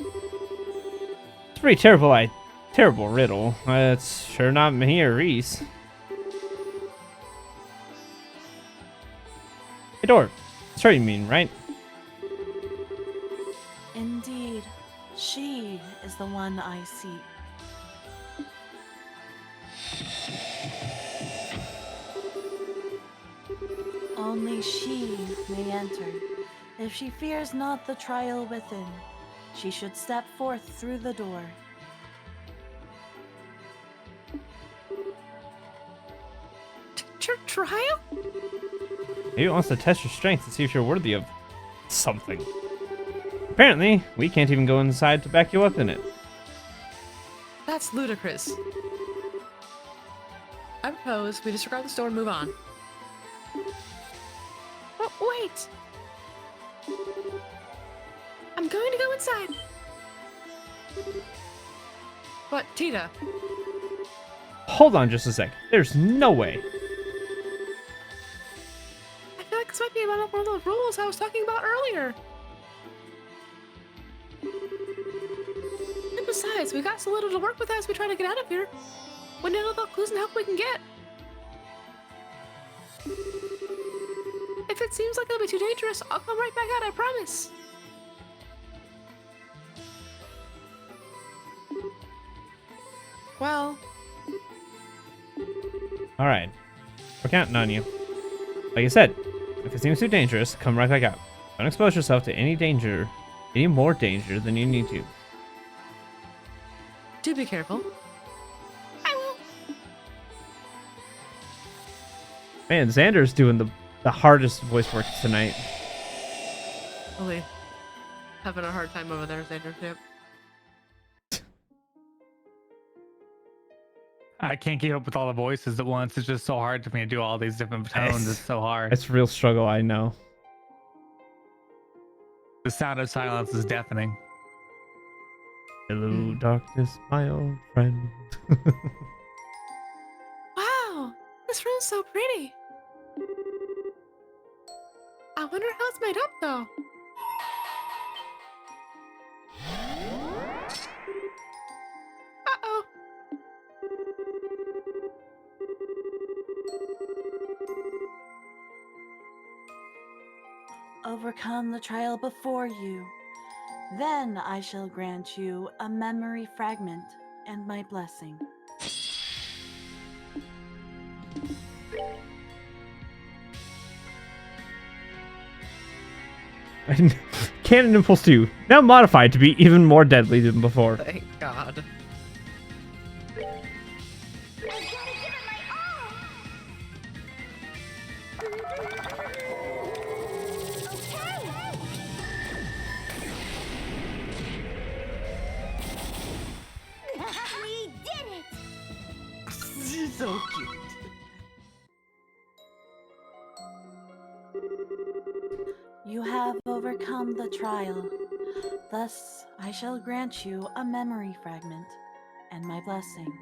It's a pretty terrible riddle. It's sure not me or Reese. Hey, Dor. That's what you mean, right? Indeed, she is the one I seek. Only she may enter. If she fears not the trial within, she should step forth through the door. Trial? Maybe it wants to test your strength to see if you're worthy of something. Apparently, we can't even go inside to back you up in it. That's ludicrous. I propose we disregard the store and move on. Oh, wait! I'm going to go inside. But, Tita, Hold on just a sec. There's no way. I feel like this might be one of those rules I was talking about earlier. And besides, we got so little to work with as we try to get out of here. We need all the clues and help we can get. If it seems like it'll be too dangerous, I'll come right back out, I promise. Well, Alright. We're counting on you. Like I said, if it seems too dangerous, come right back out. Don't expose yourself to any more danger than you need to. do be careful. I will. Man, Xander's doing the hardest voice work tonight. Really having a hard time over there, Xander. Yep. I can't keep up with all the voices at once. It's just so hard for me to do all these different tones. It's so hard. It's a real struggle, I know. The sound of silence is deafening. Hello, darkness, my old friend. Wow, this room's so pretty. I wonder how it's made up, though. Uh-oh. Overcome the trial before you. Then I shall grant you a memory fragment and my blessing. Cannon Impulse 2, now modified to be even more deadly than before. Thank God. We did it! So cute. You have overcome the trial. Thus, I shall grant you a memory fragment and my blessing.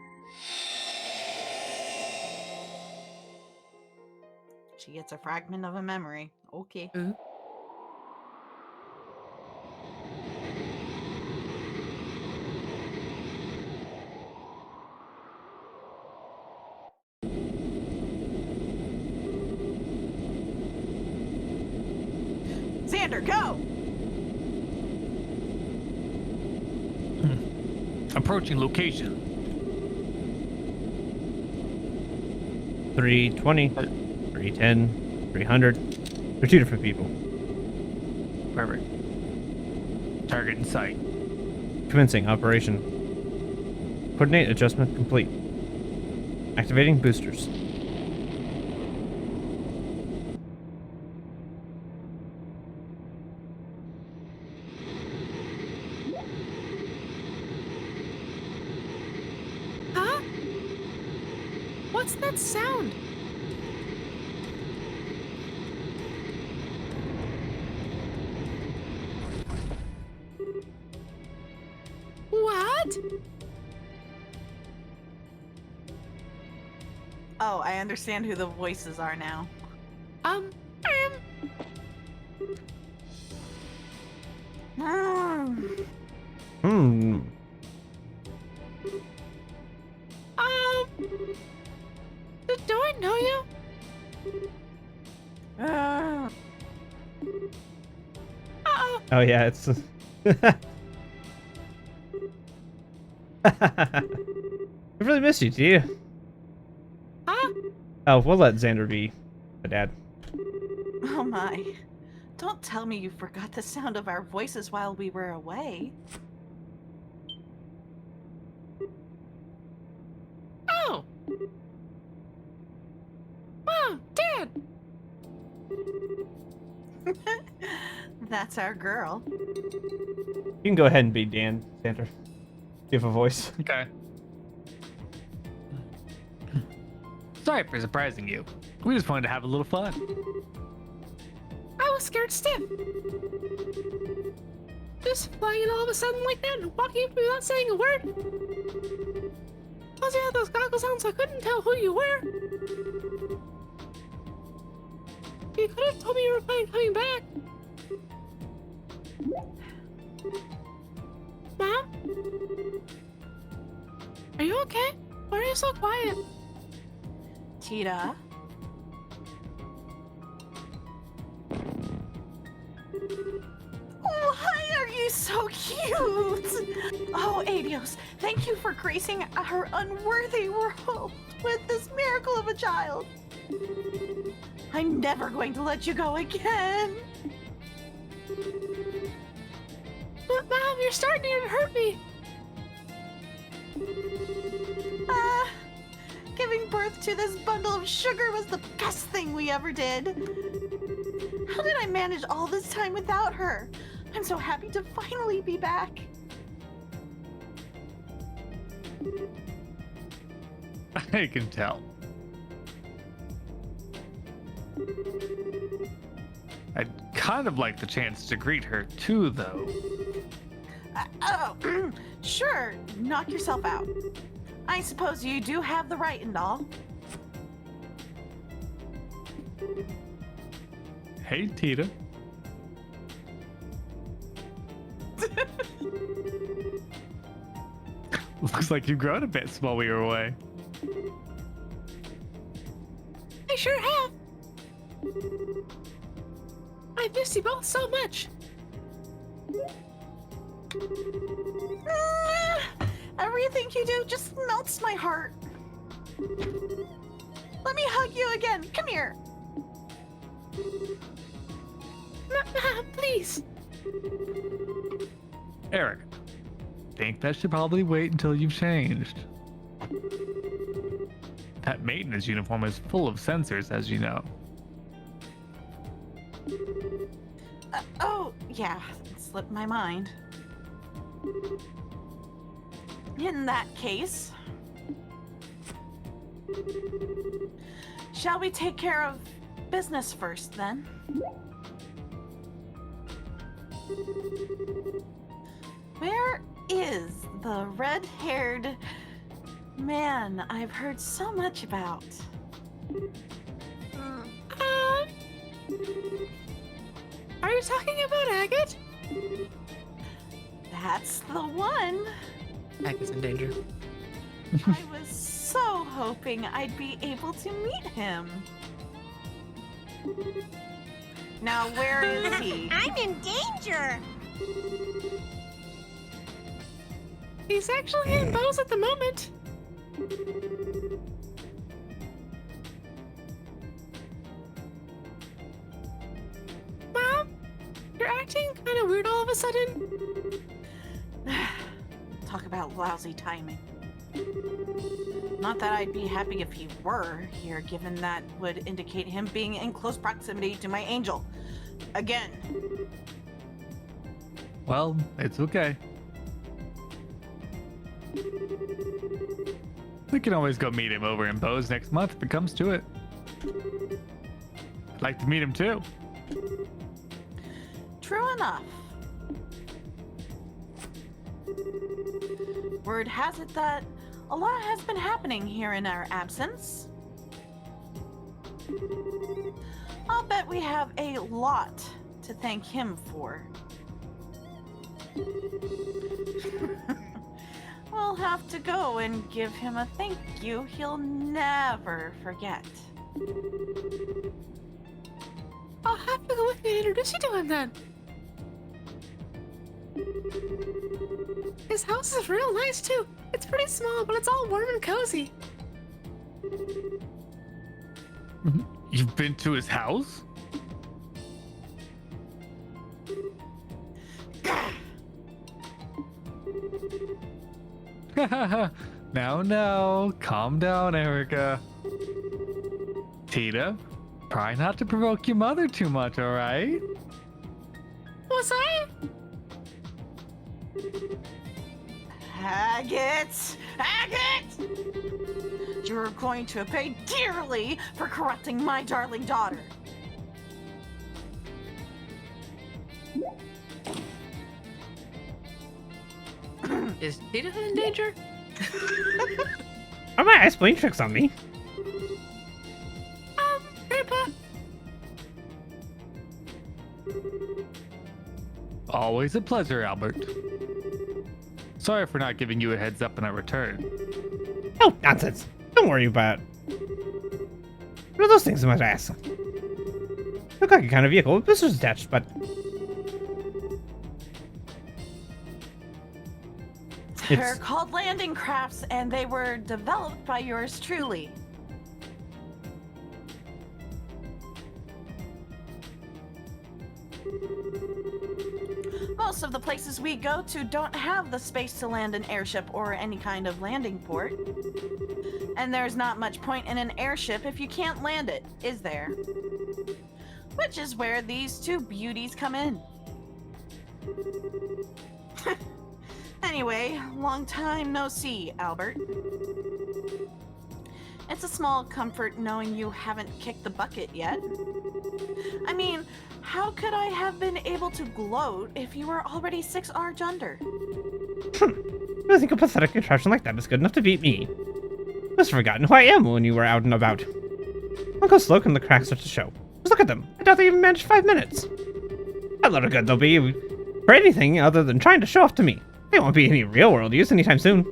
She gets a fragment of a memory. Okay. Xander, go! Approaching location. 320, 310, 300. They're two different people. Perfect. Target in sight. Commencing operation. Coordinate adjustment complete. Activating boosters. Huh? What's that sound? What? Oh, I understand who the voices are now. Mm. Hmm. Do I know you? Uh-oh. Oh yeah, it's. I really miss you, Tia. Huh? Oh, we'll let Xander be the dad. Oh my. Don't tell me you forgot the sound of our voices while we were away. Oh. Mom, Dad. That's our girl. You can go ahead and be Dan, Xander. You have a voice. Okay. Sorry for surprising you. We just wanted to have a little fun. I was scared stiff. Just flying in all of a sudden like that and walking up to me without saying a word. Plus you had those goggles on so I couldn't tell who you were. You could have told me you were planning on coming back. Mom? Are you okay? Why are you so quiet? Tita? Why are you so cute? Oh, Adios, thank you for gracing our unworthy world with this miracle of a child. I'm never going to let you go again. But Mom, you're starting to hurt me. Giving birth to this bundle of sugar was the best thing we ever did. How did I manage all this time without her? I'm so happy to finally be back. I can tell. I'd kind of like the chance to greet her too, though. Oh, sure, knock yourself out. I suppose you do have the right and all. Hey, Tita. Looks like you've grown a bit while we were away. I sure have. I miss you both so much. Everything you do just melts my heart. Let me hug you again. Come here. Please. Eric, think that should probably wait until you've changed. That maintenance uniform is full of sensors, as you know. Oh, yeah, it slipped my mind. In that case, shall we take care of business first, then? Where is the red-haired man I've heard so much about? Are you talking about Agate? That's the one. Agate's in danger. I was so hoping I'd be able to meet him. Now, where is he? I'm in danger. He's actually in Bose at the moment. Mom, you're acting kind of weird all of a sudden. Talk about lousy timing. Not that I'd be happy if he were here, given that would indicate him being in close proximity to my angel. Again. Well, it's okay. We can always go meet him over in Bose next month if it comes to it. I'd like to meet him too. True enough. Word has it that a lot has been happening here in our absence. I'll bet we have a lot to thank him for. We'll have to go and give him a thank you he'll never forget. I'll have to go with you and introduce you to him then. His house is real nice too. It's pretty small, but it's all warm and cozy. You've been to his house? No, calm down, Erica. Tita, try not to provoke your mother too much, alright? Was I? Agate! Agate! You're going to pay dearly for corrupting my darling daughter. Is Tita in danger? Are my eyes playing tricks on me? Grandpa. Always a pleasure, Albert. Sorry for not giving you a heads up when I return. Oh, nonsense. Don't worry about it. What are those things, I might ask? Look like a kind of vehicle with pistols attached, but... They're called landing crafts, and they were developed by yours truly. Most of the places we go to don't have the space to land an airship or any kind of landing port. And there's not much point in an airship if you can't land it, is there? Which is where these two beauties come in. Anyway, long time no see, Albert. It's a small comfort knowing you haven't kicked the bucket yet. I mean, how could I have been able to gloat if you were already 6 arch under? I think a pathetic contraption like that is good enough to beat me. I must have forgotten who I am when you were out and about. Look how slow can the cracks start to show. Just look at them. I doubt they even managed 5 minutes. How little good they'll be for anything other than trying to show off to me. They won't be any real-world use anytime soon.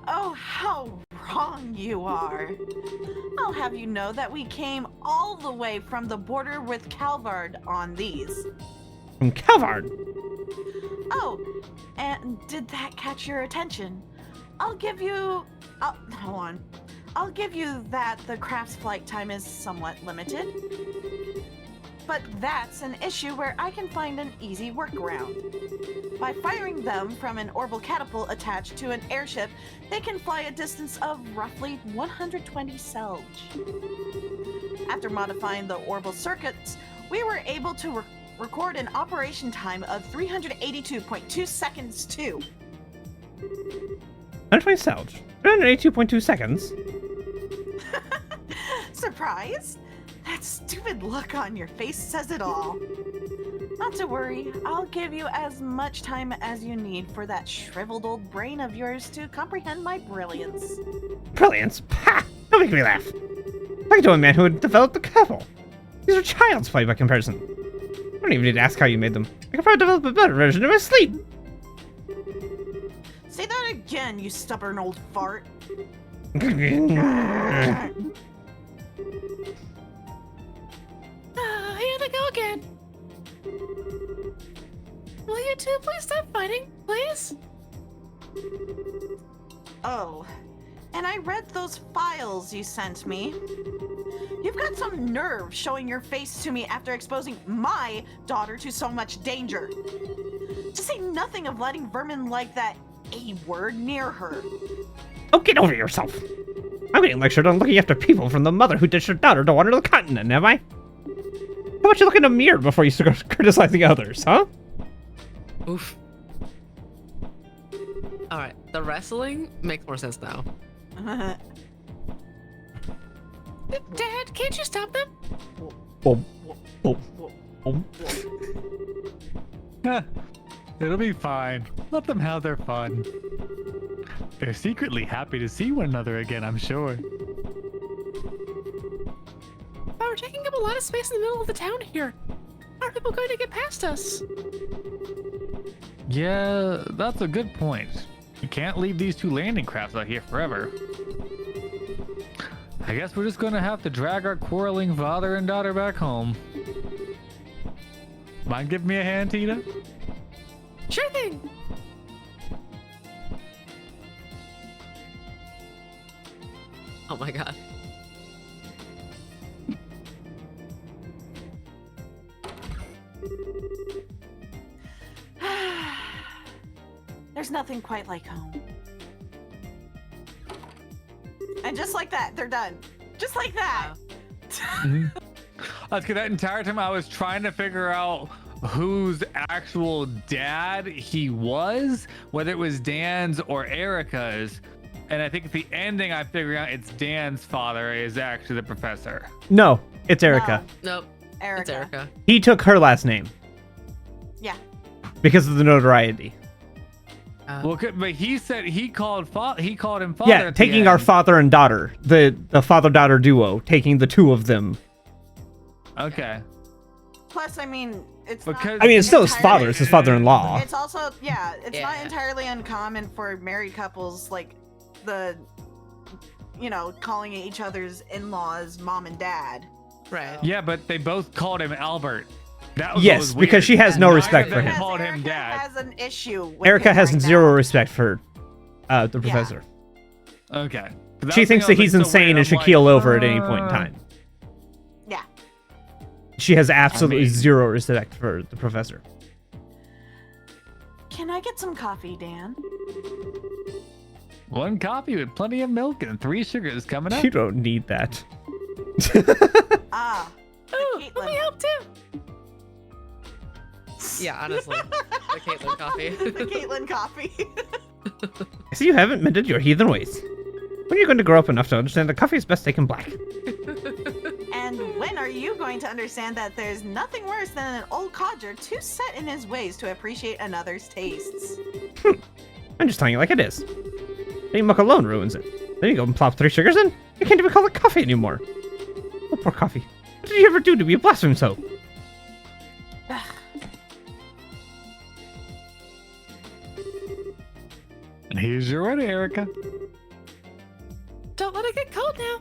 Oh, how wrong you are. I'll have you know that we came all the way from the border with Calvard on these. From Calvard? Oh, and did that catch your attention? Hold on. I'll give you that the craft's flight time is somewhat limited. But that's an issue where I can find an easy workaround. By firing them from an orbital catapult attached to an airship, they can fly a distance of roughly 120 Selge. After modifying the orbital circuits, we were able to record an operation time of 382.2 seconds too. 120 Selge. 382.2 seconds. Surprise? That stupid look on your face says it all. Not to worry, I'll give you as much time as you need for that shriveled old brain of yours to comprehend my brilliance. Brilliance? Ha! Don't make me laugh. Talking to a man who had developed the catapult. These are child's play by comparison. I don't even need to ask how you made them. I could probably develop a better version in my sleep. Say that again, you stubborn old fart. Here they go again. Will you two please stop fighting, please? Oh, and I read those files you sent me. You've got some nerve showing your face to me after exposing my daughter to so much danger. To say nothing of letting vermin like that A-word near her. Oh, get over yourself. I'm getting lectured on looking after people from the mother who ditched her daughter to wander the continent, am I? How about you look in a mirror before you start criticizing others, huh? Oof. Alright, the wrestling makes more sense now. Dad, can't you stop them? Boom. Boom. Boom. It'll be fine. Let them have their fun. They're secretly happy to see one another again, I'm sure. a lot of space in the middle of the town here. How are people going to get past us? Yeah, that's a good point. You can't leave these two landing crafts out here forever. I guess we're just gonna have to drag our quarreling father and daughter back home. Mind giving me a hand, Tina? Sure thing. Oh my god. There's nothing quite like home. And just like that, they're done. Just like that. That's good. That entire time I was trying to figure out whose actual dad he was, whether it was Dan's or Erica's. And I think at the ending, I figured out it's Dan's father is actually the professor. No, it's Erica. Nope. Erica. It's Erica. He took her last name Yeah. because of the notoriety. Well, but he said he called him father. Yeah, at the taking our end. father and daughter, the father-daughter duo, taking the two of them. Okay. Plus, I mean, it's Because- not I mean, it's still his entirely- father. It's his father-in-law. It's also, yeah, it's not Yeah. entirely uncommon for married couples, like, calling each other's in-laws mom and dad. Right. Yeah, but they both called him Albert. That was Yes, what was because weird. she has no Neither respect of for them him. called him Erica dad. has an issue with Erica him has right zero now. respect for the professor. Okay. She thinks that he's insane and should keel over at any point in time. Yeah. She has absolutely I mean- zero respect for the professor. Can I get some coffee, Dan? One coffee with plenty of milk and 3 sugars coming up. You don't need that. Ah. Oh, Caitlin. let me help too. Yeah, honestly. The Caitlyn coffee. The Caitlin coffee. I see you haven't mended your heathen ways. When are you going to grow up enough to understand that coffee is best taken black? And when are you going to understand that there's nothing worse than an old codger too set in his ways to appreciate another's tastes? I'm just telling you like it is. Any muck alone ruins it. Then you go and plop 3 sugars in. You can't even call it coffee anymore. Oh, poor coffee. What did you ever do to be a blasphemy so? Here's your order, Erica. Don't let it get cold now.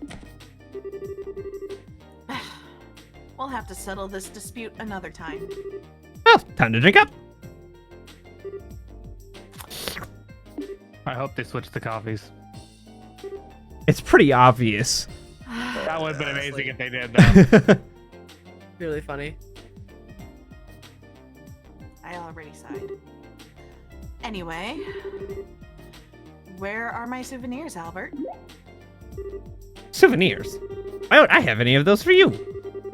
We'll have to settle this dispute another time. Well, time to drink up. I hope they switch the coffees. It's pretty obvious. That would have been amazing Honestly. if they did, though. Really funny. I already sighed. Anyway, where are my souvenirs, Albert? Souvenirs? Why don't I have any of those for you?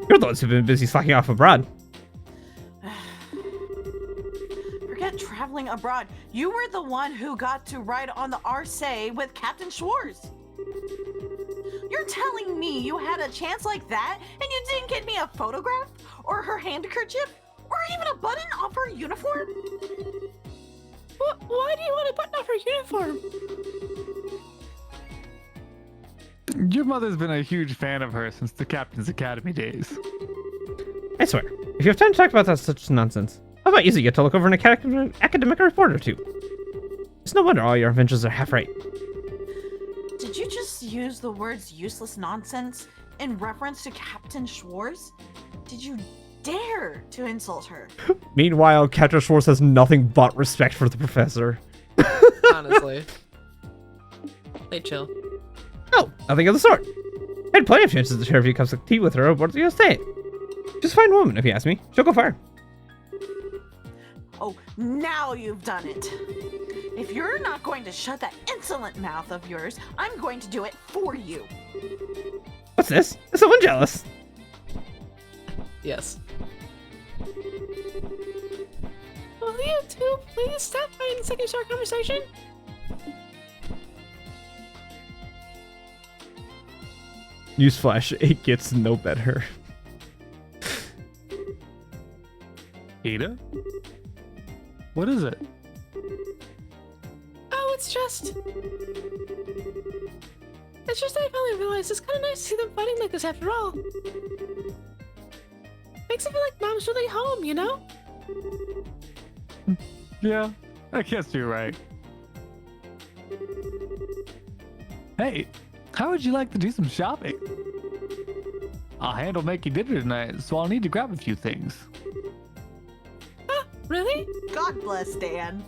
You're the ones who've been busy slacking off abroad. Forget traveling abroad. You were the one who got to ride on the Arce with Captain Schwartz. You're telling me you had a chance like that and you didn't get me a photograph or her handkerchief or even a button off her uniform? Why do you want to button off her uniform? Your mother's been a huge fan of her since the Captain's Academy days. I swear, if you have time to talk about that such nonsense, how about you get to look over an academic report or two? It's no wonder all your inventions are half right. Did you just use the words useless nonsense in reference to Captain Schwartz? Did you dare to insult her? Meanwhile, Captain Schwartz has nothing but respect for the professor. Honestly. They chill. No, nothing of the sort. I had plenty of chances to share a few cups of tea with her aboard the USA. She's a fine woman, if you ask me. She'll go far. Oh, now you've done it. If you're not going to shut that insolent mouth of yours, I'm going to do it for you. What's this? Is someone jealous? Yes. Will you two please stop fighting second star conversation? Newsflash, it gets no better. Ada? What is it? Oh, it's just that I finally realized it's kind of nice to see them fighting like this after all. makes it feel like mom's really home, you know? Yeah, I guess you're right. Hey, how would you like to do some shopping? I'll handle making dinner tonight, so I'll need to grab a few things. Really? God bless Dan.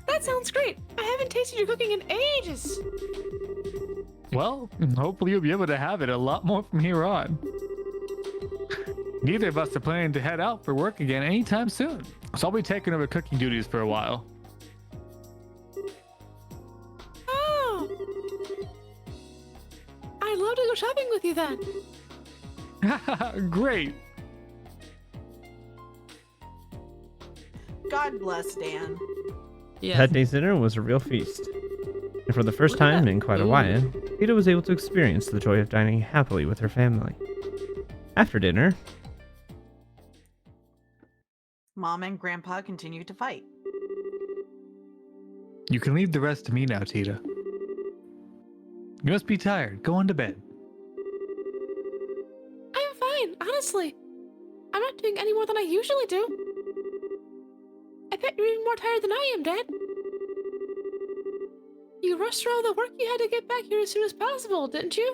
That sounds great. I haven't tasted your cooking in ages. Well, hopefully you'll be able to have it a lot more from here on. Neither of us are planning to head out for work again anytime soon, so I'll be taking over cooking duties for a while. Oh. I'd love to go shopping with you then. Great. God bless Dan. Yeah. That day's dinner was a real feast. And for the first Look at time that. in quite a Ooh. while, Tita was able to experience the joy of dining happily with her family. After dinner, Mom and Grandpa continue to fight. You can leave the rest to me now, Tita. You must be tired. Go on to bed. I'm fine, honestly. I'm not doing any more than I usually do. I bet you're even more tired than I am, Dad. You rushed through all the work you had to get back here as soon as possible, didn't you?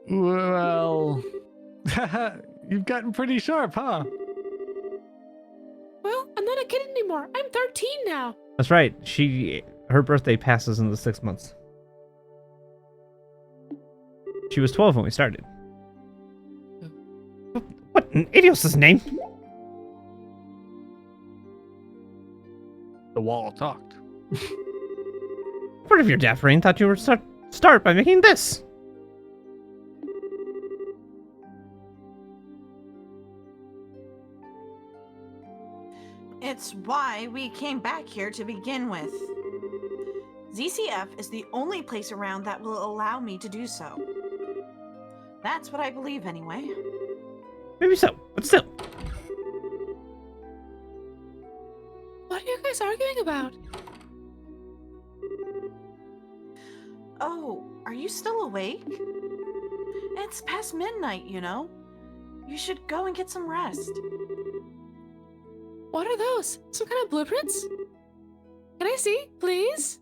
Well, you've gotten pretty sharp, huh? Well, I'm not a kid anymore. I'm 13 now. that's right, her birthday passes in the 6 months. She was 12 when we started. What in Idios' name? The wall talked. Part of your daft brain thought you were start by making this. It's why we came back here to begin with. ZCF is the only place around that will allow me to do so. That's what I believe anyway. Maybe so, but still. What are you guys arguing about? Oh, are you still awake? It's past midnight, you know. You should go and get some rest. What are those? Some kind of blueprints? Can I see, please?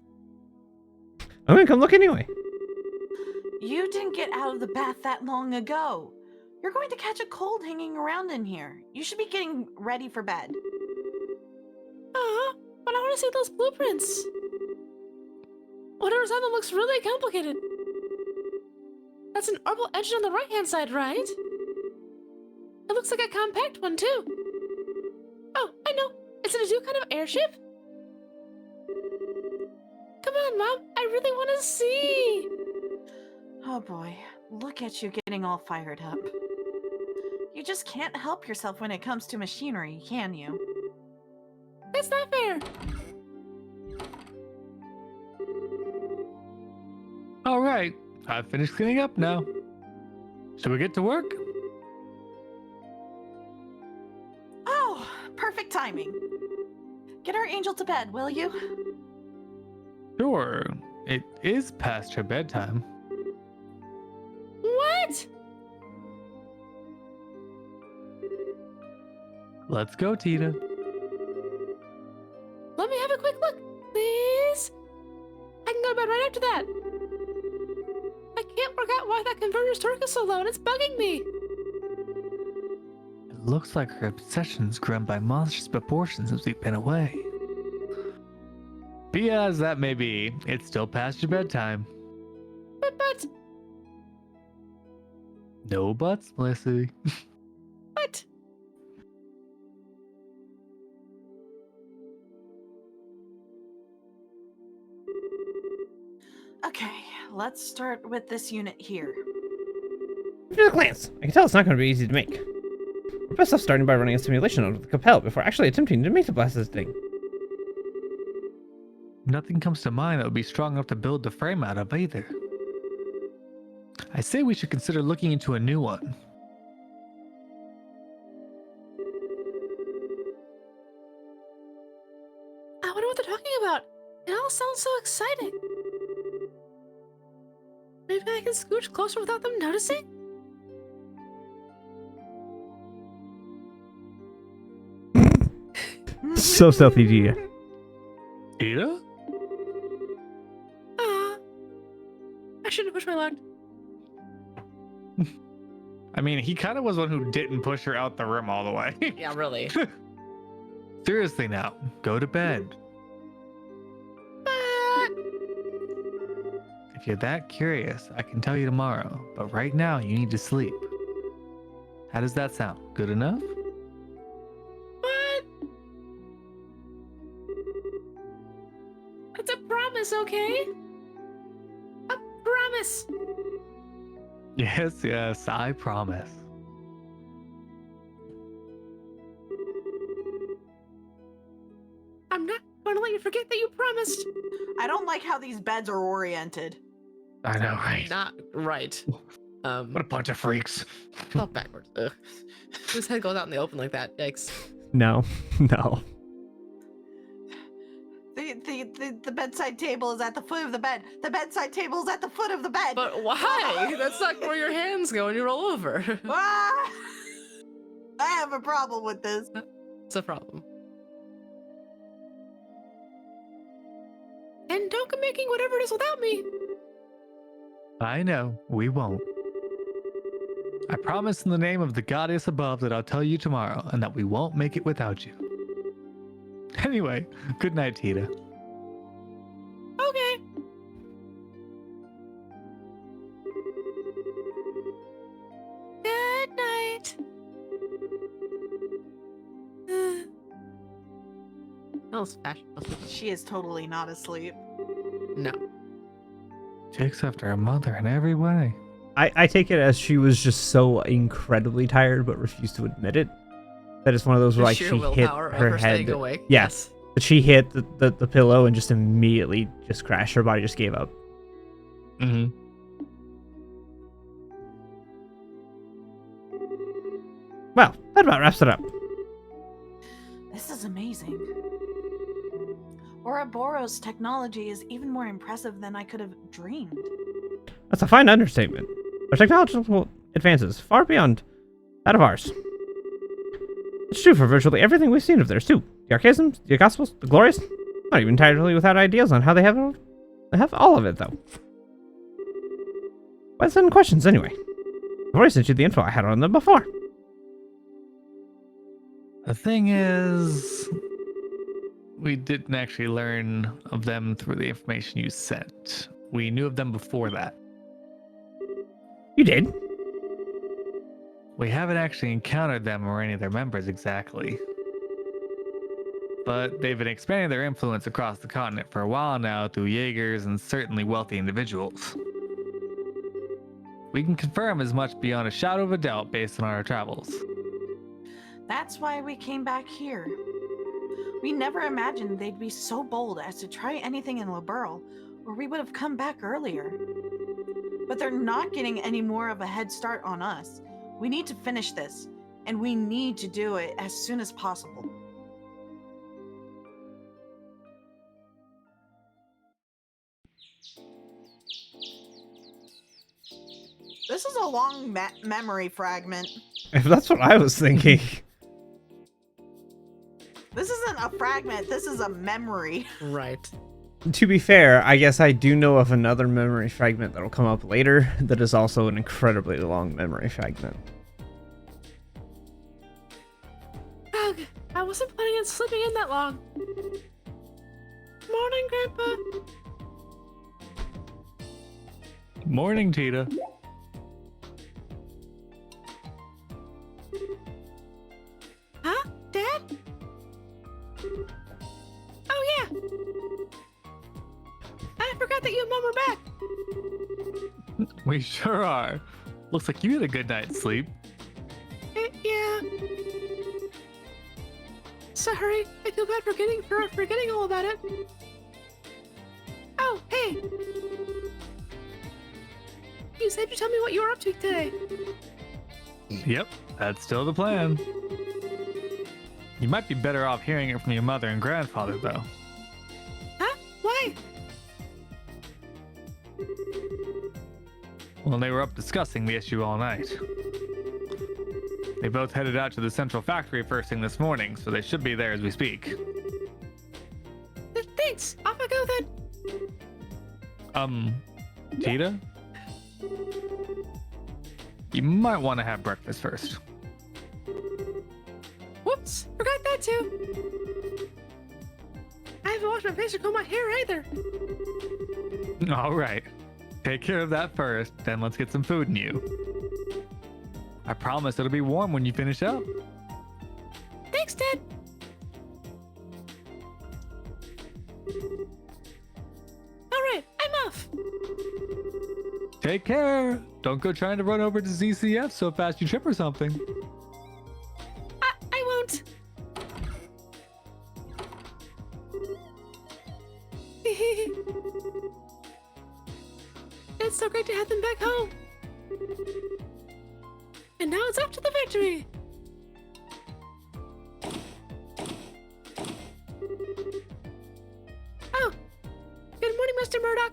I'm gonna come look anyway. You didn't get out of the bath that long ago. You're going to catch a cold hanging around in here. You should be getting ready for bed. Aw, but I want to see those blueprints. Whatever's on them looks really complicated. That's an orbital engine on the right-hand side, right? It looks like a compact one, too. Oh, I know. Is it a new kind of airship? Come on, Mom. I really want to see. Oh boy, look at you getting all fired up. You just can't help yourself when it comes to machinery, can you? That's not fair. All right, I've finished cleaning up now. Should we get to work? Oh, perfect timing. Get our angel to bed, will you? Sure. It is past her bedtime. What? Let's go, Tita. Let me have a quick look, please. I can go to bed right after that. I can't work out why that converter's torque is so low and it's bugging me. It looks like her obsession's grown by monstrous proportions since we've been away. Be as that may be, it's still past your bedtime. But, No buts, Melissa. but. Okay, let's start with this unit here. At a glance, I can tell it's not going to be easy to make. We're best off starting by running a simulation out of the Capel before actually attempting to make the blast this thing. Nothing comes to mind that would be strong enough to build the frame out of either. I say we should consider looking into a new one. I wonder what they're talking about. It all sounds so exciting. Maybe I can scooch closer without them noticing? So stealthy, Gia. Ida? I shouldn't have pushed my luck. I mean, he kind of was one who didn't push her out the room all the way. Yeah, really. Seriously now, go to bed. If you're that curious, I can tell you tomorrow, but right now you need to sleep. How does that sound? Good enough? What? It's a promise, okay? A promise. Yes, yes, I promise. I'm not going to let you forget that you promised. I don't like how these beds are oriented. I know, right? Not right. What a bunch of freaks. Fell backwards. Ugh. Whose head goes out in the open like that? Yikes. No, no. The bedside table is at the foot of the bed. The bedside table is at the foot of the bed. But why? That's not where your hands go when you roll over. Ah! I have a problem with this. It's a problem. And don't come making whatever it is without me. I know, we won't. I promise in the name of the goddess above that I'll tell you tomorrow and that we won't make it without you. Anyway, good night, Tita. Okay. Good night. Smells fashion. She is totally not asleep. No. Takes after her mother in every way. I take it as she was just so incredibly tired but refused to admit it. That it's one of those where The like sheer she hit willpower of her her head. staying awake. Yes. But she hit the pillow and just immediately just crashed. Her body just gave up. Mm-hmm. Well, that about wraps it up. This is amazing. Ouroboros technology is even more impressive than I could have dreamed. That's a fine understatement. Our technological advances far beyond that of ours. It's true for virtually everything we've seen of theirs too. The Archaisms, the Gospels, the Glorious. Not even entirely without ideas on how they have all of it though. Why send questions anyway? I've already sent you the info I had on them before. The thing is, we didn't actually learn of them through the information you sent. We knew of them before that. You did? We haven't actually encountered them or any of their members exactly. But they've been expanding their influence across the continent for a while now through Jaegers and certainly wealthy individuals. We can confirm as much beyond a shadow of a doubt based on our travels. That's why we came back here. We never imagined they'd be so bold as to try anything in Liberl, or we would have come back earlier. But they're not getting any more of a head start on us. We need to finish this, and we need to do it as soon as possible. This is a long memory fragment. If that's what I was thinking. This isn't a fragment, this is a memory. Right. To be fair, I guess I do know of another memory fragment that'll come up later that is also an incredibly long memory fragment. Ugh, I wasn't planning on sleeping in that long. Morning, Grandpa. Morning, Tita. Huh? Dad? Oh, yeah. I forgot that you and Mom were back. We sure are. Looks like you had a good night's sleep. Yeah. Sorry, I feel bad for forgetting all about it. Oh, hey. You said you'd tell me what you were up to today. Yep, that's still the plan. You might be better off hearing it from your mother and grandfather, though. Huh? Why? Well, they were up discussing the issue all night. They both headed out to the central factory first thing this morning, so they should be there as we speak. Thanks. Off I go then. Tita? You might want to have breakfast first. Whoops, forgot that too. I haven't washed my face or combed my hair either. All right. Take care of that first, then let's get some food in you. I promise it'll be warm when you finish up. Thanks, Dad. All right, I'm off. Take care. Don't go trying to run over to ZCF so fast you trip or something. I won't. It's so great to have them back home. And now it's up to the victory. Oh, good morning, Mr. Murdoch.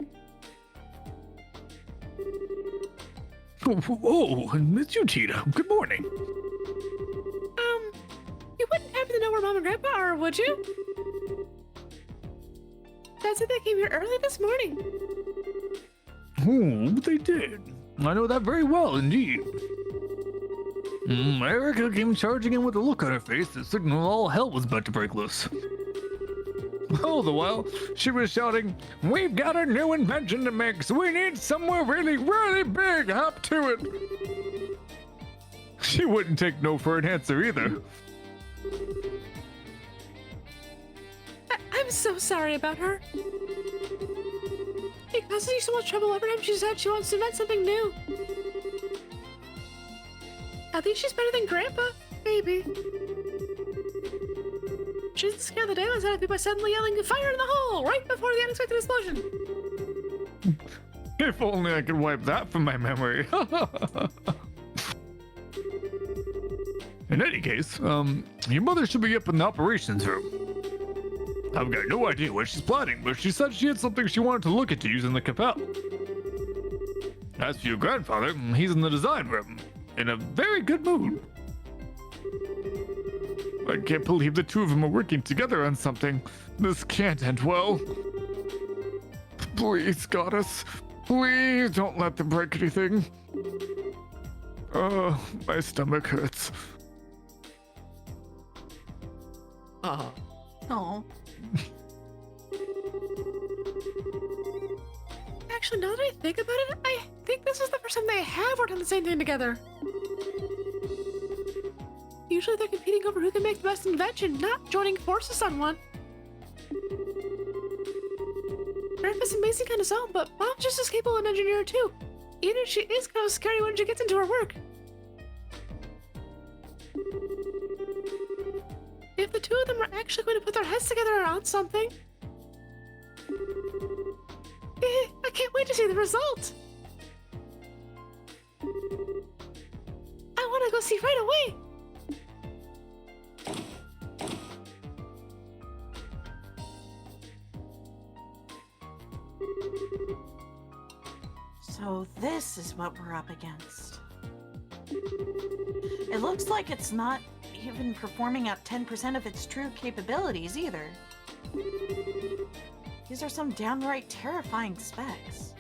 Oh, it's you, Tita. Good morning. You wouldn't happen to know where Mom and Grandpa are, would you? Dad said they came here early this morning. Oh, they did. I know that very well indeed. Erica came charging in with a look on her face that signaled all hell was about to break loose. All the while, she was shouting, "We've got a new invention to make, so we need somewhere really, really big. Hop to it." She wouldn't take no for an answer either. I'm so sorry about her. It causes you so much trouble every time she said she wants to invent something new. At least she's better than Grandpa, maybe. She doesn't scare the daylights out of me by suddenly yelling "fire in the hole" right before the unexpected explosion. If only I could wipe that from my memory. In any case, your mother should be up in the operations room. I've got no idea what she's planning, but she said she had something she wanted to look into using the Capel. As for your grandfather, he's in the design room, in a very good mood. I can't believe the two of them are working together on something. This can't end well. Please, Goddess, please don't let them break anything. Oh, my stomach hurts. Oh. Oh. Actually, now that I think about it, I think this is the first time they have worked on the same thing together. Usually they're competing over who can make the best invention, not joining forces on one. Grandpa's amazing on his own, but Mom's just as capable an engineer too. Even if she is kind of scary when she gets into her work. If the two of them are actually going to put their heads together on something, I can't wait to see the result. I want to go see right away. So this is what we're up against. It looks like it's not even performing at 10% of its true capabilities either. These are some downright terrifying specs.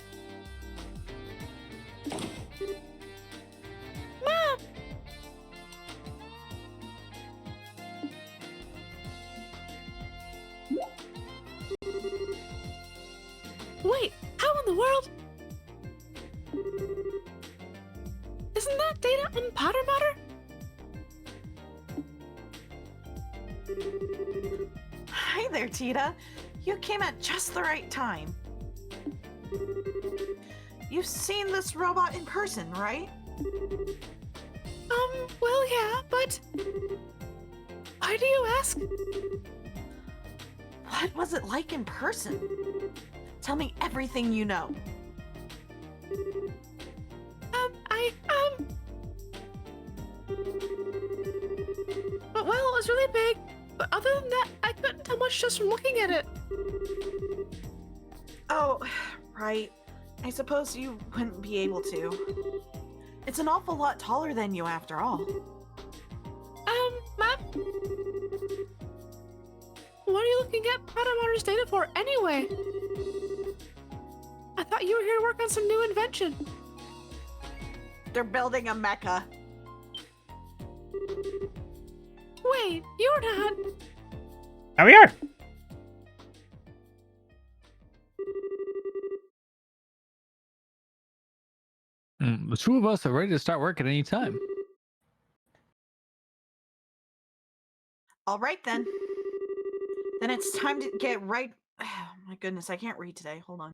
Mom! Wait, how in the world? Isn't that data on Potter Matter? Hi there, Tita. You came at just the right time. You've seen this robot in person, right? Well, yeah, but... Why do you ask? What was it like in person? Tell me everything you know. Well, it was really big, but other than that, I couldn't tell much just from looking at it. Oh, right. I suppose you wouldn't be able to. It's an awful lot taller than you after all. Mom? What are you looking at Potamar's data for anyway? I thought you were here to work on some new invention. They're building a mecha. Wait, you're not. Here we are. The two of us are ready to start work at any time. All right then. Then it's time to get right. Oh, my goodness, I can't read today. Hold on.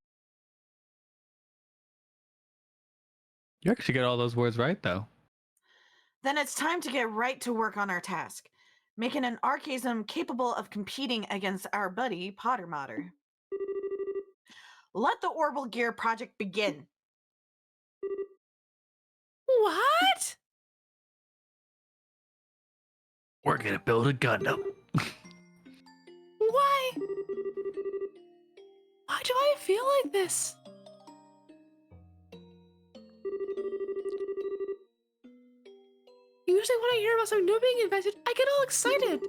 You actually get all those words right, though. Then it's time to get right to work on our task, making an archaism capable of competing against our buddy Pottermatter. Let the Orbital Gear project begin. What? We're gonna build a Gundam. Why? Why do I feel like this? Usually when I hear about some new being invented, I get all excited.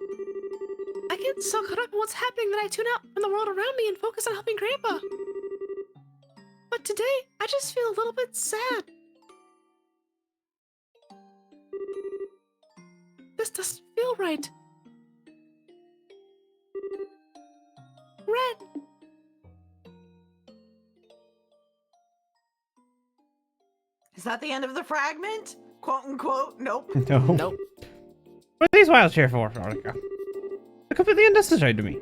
I get so caught up in what's happening that I tune out from the world around me and focus on helping Grandpa. But today, I just feel a little bit sad. This doesn't feel right. Red. Is that the end of the fragment? Quote unquote. Nope. No. Nope. What are these wiles here for, Veronica? They're completely unnecessary to me.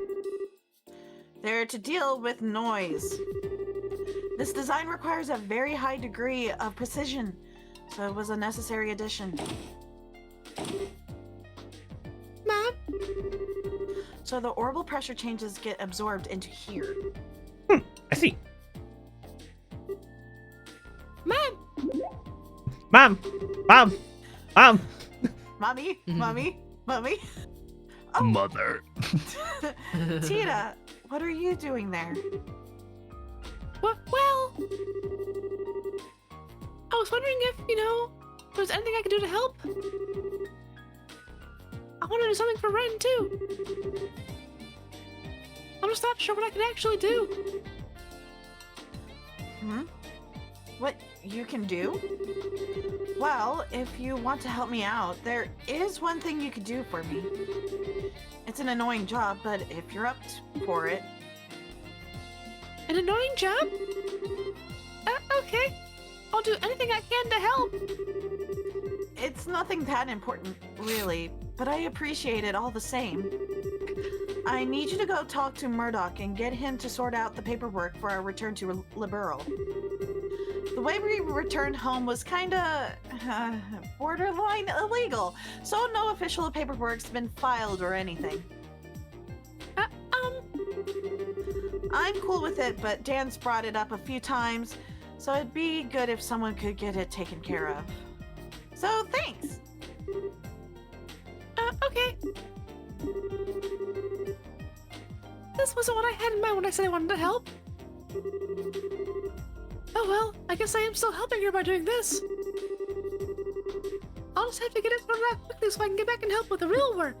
They're to deal with noise. This design requires a very high degree of precision, so it was a necessary addition. Mom? So the orbital pressure changes get absorbed into here. I see. Mom! Mom! Mom! Mom! Mommy? Mhm. Mommy? Mommy? Oh, Mother. Tina, what are you doing there? Well, I was wondering if, there was anything I could do to help. I want to do something for Ren, too. I'm just not sure what I can actually do. What you can do? Well, if you want to help me out, there is one thing you could do for me. It's an annoying job, but if you're up for it. An annoying job? Okay. I'll do anything I can to help. It's nothing that important, really, but I appreciate it all the same. I need you to go talk to Murdoch and get him to sort out the paperwork for our return to Liberal. The way we returned home was kinda borderline illegal, so no official paperwork's been filed or anything. I'm cool with it, but Dan's brought it up a few times, so it'd be good if someone could get it taken care of. So thanks! Okay. This wasn't what I had in mind when I said I wanted to help. Oh well, I guess I am still helping her by doing this. I'll just have to get it sorted out quickly so I can get back and help with the real work.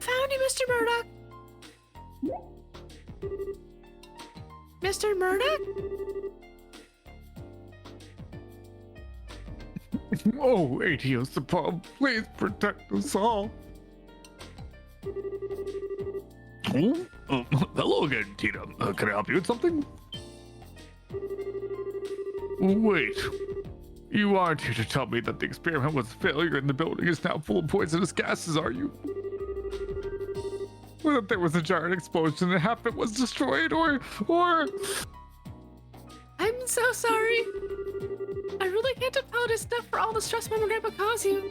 Found you, Mr. Murdoch. Mr. Murdoch? Oh, Aetiosapov, please protect us all. Oh, hello again, Tina. Can I help you with something? Wait. You aren't here to tell me that the experiment was a failure and the building is now full of poisonous gases, are you? Or that there was a giant explosion and half it was destroyed, or... I'm so sorry. I really can't apologize enough for all the stress Mom and Grandpa caused you.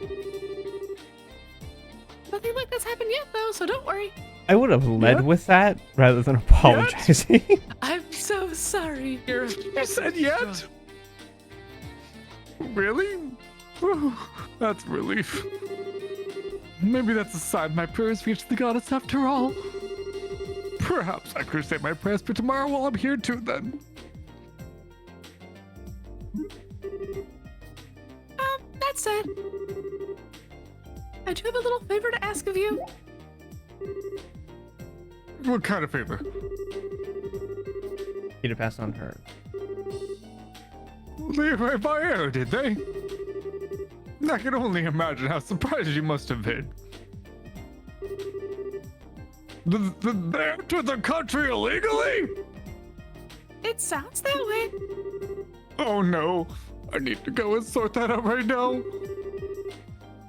Nothing like that's happened yet, though, so don't worry. I would have led with that rather than apologizing. I'm so sorry. You're You said yet? Really? Whew, that's relief. Maybe that's a sign my prayers reached the goddess after all. Perhaps I could say my prayers for tomorrow while I'm here too then. That said, I do have a little favor to ask of you. What kind of favor? Tita passed on her. Leave her by air, did they? I can only imagine how surprised you must have been. They entered the country illegally? It sounds that way. Oh no, I need to go and sort that out right now.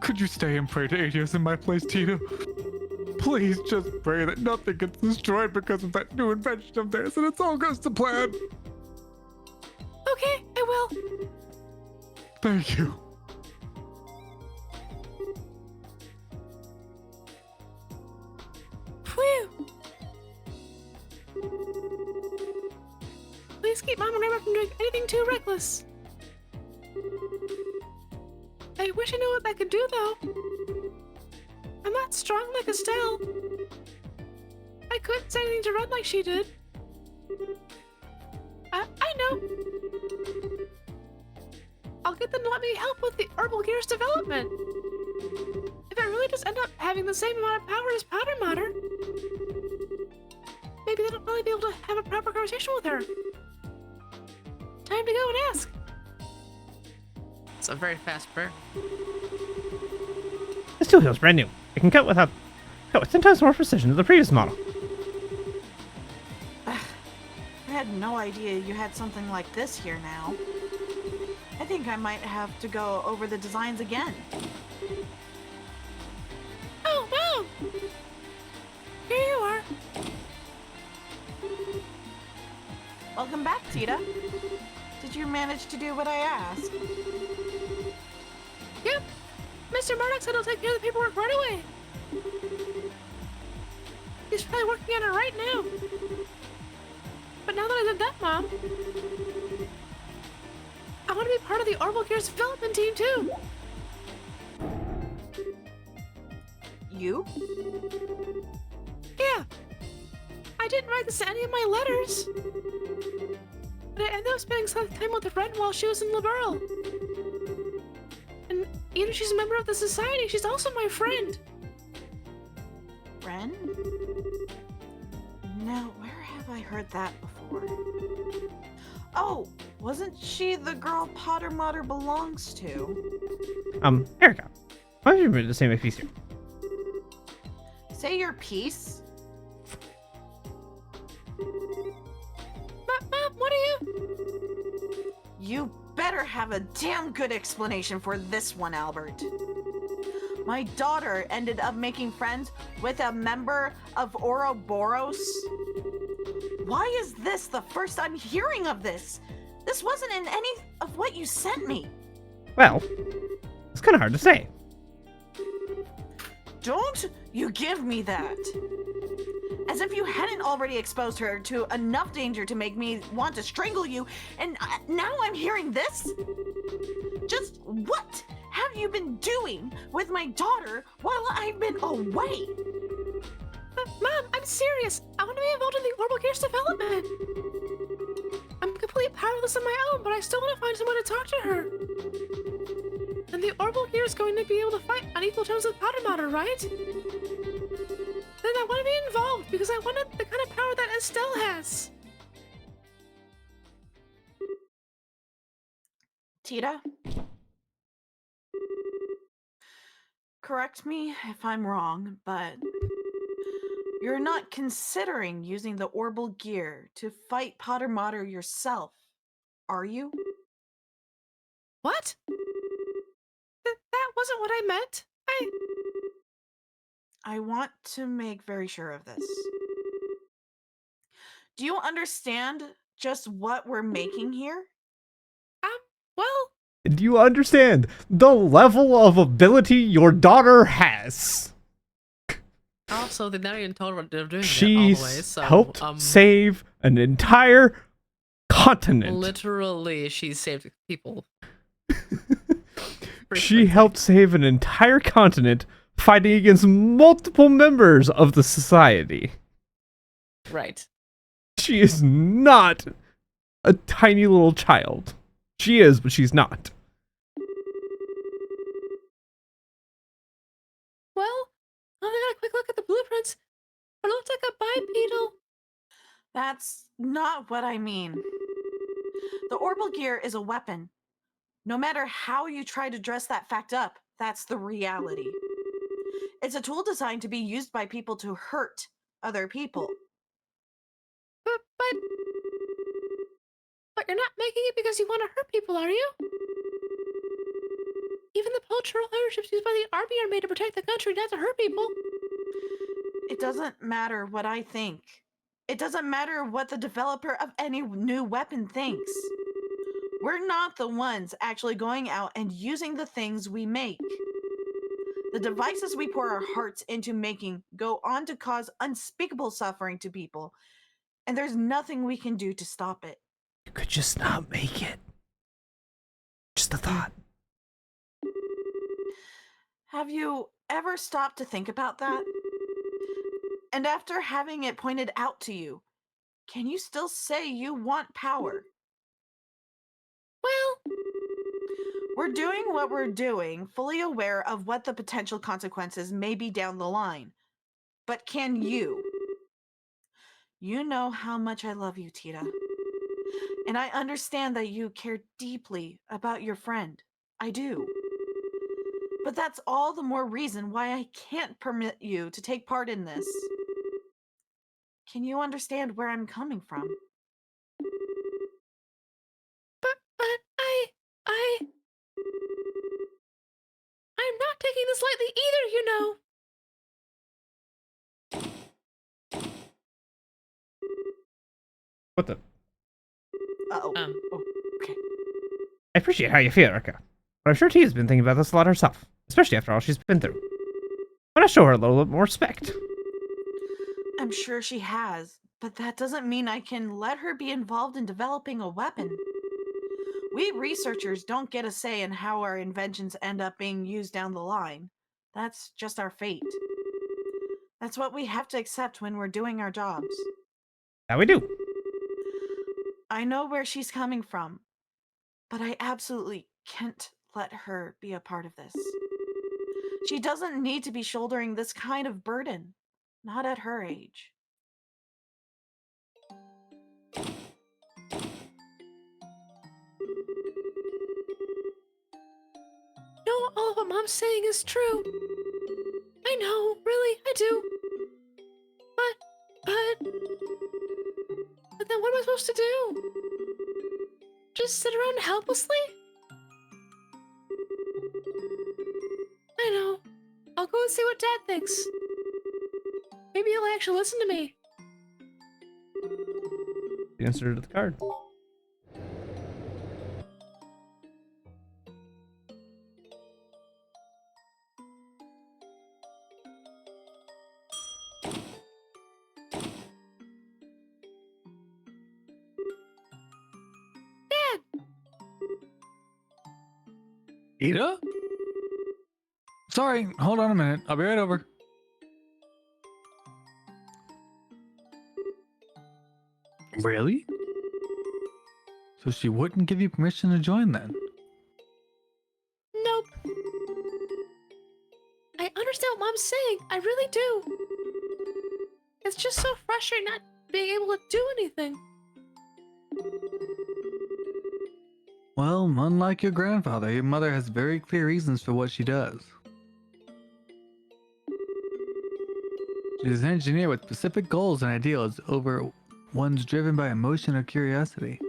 Could you stay and pray to Adios in my place, Tita? Please just pray that nothing gets destroyed because of that new invention of theirs and it all goes to plan. Okay, I will. Thank you. Phew. Please keep Mom and Grandma from doing anything too reckless. I wish I knew what I could do, though. I'm not strong like Estelle. I couldn't say anything to run like she did. I know. I'll get them to let me help with the herbal gear's development. If it really does end up having the same amount of power as Powder Matter, maybe they'll really be able to have a proper conversation with her. Time to go and ask. It's a very fast prayer. This tool feels brand new. It can cut with 10 times more precision than the previous model. I had no idea you had something like this here now. I think I might have to go over the designs again. Oh, Mom! Here you are. Welcome back, Tita. Did you manage to do what I asked? Yep. Mr. Murdoch said he'll take care of the paperwork right away. He's probably working on it right now. But now that I did that, Mom, I want to be part of the Orbital Gears development team, too. You? Yeah. I didn't write this in any of my letters. But I ended up spending some time with Ren while she was in Liberl. And even if she's a member of the society, she's also my friend. Ren? Now, where have I heard that before? Oh, wasn't she the girl Potter Mater belongs to? Erica, why have you been to say my piece here? Say your piece? Mom, what are you? You better have a damn good explanation for this one, Albert. My daughter ended up making friends with a member of Ouroboros. Why is this the first I'm hearing of this? This wasn't in any of what you sent me. Well, it's kind of hard to say. Don't you give me that. As if you hadn't already exposed her to enough danger to make me want to strangle you, and now I'm hearing this? Just what have you been doing with my daughter while I've been away? Mom, I'm serious. I want to be involved in the Orbital Gears development. I'm completely powerless on my own, but I still want to find someone to talk to her. And the Orbital Gear is going to be able to fight on equal terms with Powder Matter, right? Then I want to be involved because I want the kind of power that Estelle has. Tita? Correct me if I'm wrong, but you're not considering using the Orbital Gear to fight Potter Mater yourself, are you? What? That wasn't what I meant. I want to make very sure of this. Do you understand just what we're making here? Well, Do you understand the level of ability your daughter has? Also, they've not even told her what they're doing yet all She's the way, so, helped save an entire continent. literally, she saved people. She helped save an entire continent fighting against multiple members of the society. Right. She is not a tiny little child. She is, but she's not. Well, I only got a quick look at the blueprints, but it looks like a bipedal. That's not what I mean. The orbital gear is a weapon. No matter how you try to dress that fact up, that's the reality. It's a tool designed to be used by people to hurt other people. But you're not making it because you want to hurt people, are you? Even the cultural airships used by the army are made to protect the country, not to hurt people. It doesn't matter what I think. It doesn't matter what the developer of any new weapon thinks. We're not the ones actually going out and using the things we make. The devices we pour our hearts into making go on to cause unspeakable suffering to people, and there's nothing we can do to stop it. You could just not make it. Just a thought. Have you ever stopped to think about that? And after having it pointed out to you, can you still say you want power? Well, We're doing what we're doing, fully aware of what the potential consequences may be down the line. But can you? You know how much I love you, Tita. And I understand that you care deeply about your friend. I do. But that's all the more reason why I can't permit you to take part in this. Can you understand where I'm coming from? but I'm not taking this lightly either, you know. What the? Uh-oh. Um. Oh, okay. I appreciate how you feel, Erica. But I'm sure Tia's been thinking about this a lot herself, especially after all she's been through. Why not show her a little bit more respect? I'm sure she has, but that doesn't mean I can let her be involved in developing a weapon. We researchers don't get a say in how our inventions end up being used down the line. That's just our fate. That's what we have to accept when we're doing our jobs. That we do. I know where she's coming from, but I absolutely can't let her be a part of this. She doesn't need to be shouldering this kind of burden, not at her age. No, all of what Mom's saying is true. I know, really, I do. But then what am I supposed to do? Just sit around helplessly? I know. I'll go and see what Dad thinks. Maybe he'll actually listen to me. The answer to the card. Ida? Sorry, hold on a minute. I'll be right over. Really? So she wouldn't give you permission to join then? Nope. I understand what Mom's saying. I really do. It's just so frustrating not being able to do anything. Well, unlike your grandfather, your mother has very clear reasons for what she does. She's an engineer with specific goals and ideals over ones driven by emotion or curiosity.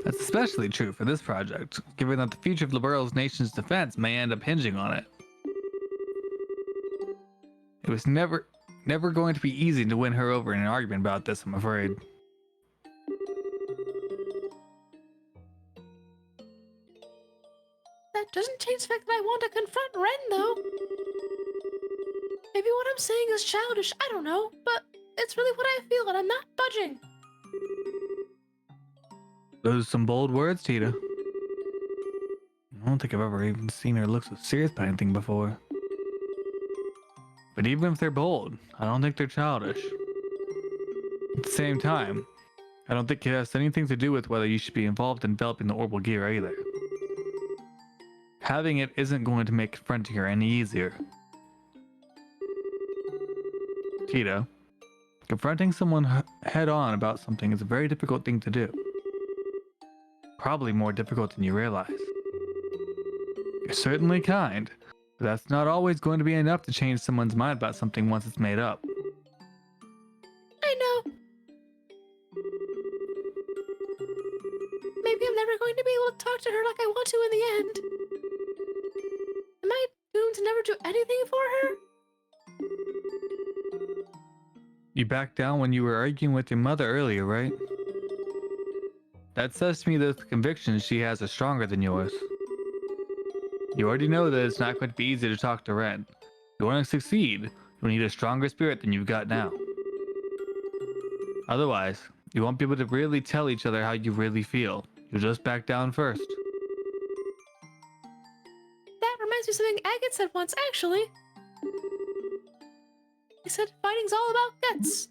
That's especially true for this project, given that the future of Libero's nation's defense may end up hinging on it. It was never going to be easy to win her over in an argument about this, I'm afraid. That doesn't change the fact that I want to confront Ren, though. Maybe what I'm saying is childish, I don't know, but it's really what I feel and I'm not budging. Those are some bold words, Tita. I don't think I've ever even seen her look so serious about anything before. But even if they're bold, I don't think they're childish. At the same time, I don't think it has anything to do with whether you should be involved in developing the orbital gear either. Having it isn't going to make confronting her any easier. Tito, confronting someone head-on about something is a very difficult thing to do. Probably more difficult than you realize. You're certainly kind, but that's not always going to be enough to change someone's mind about something once it's made up. I know. Maybe I'm never going to be able to talk to her like I want to in the end. Am I doomed to never do anything for her? You backed down when you were arguing with your mother earlier, right? That says to me that the convictions she has are stronger than yours. You already know that it's not going to be easy to talk to Ren. If you want to succeed, you'll need a stronger spirit than you've got now. Otherwise, you won't be able to really tell each other how you really feel. You'll just back down first. That reminds me of something Agate said once, actually. He said fighting's all about guts.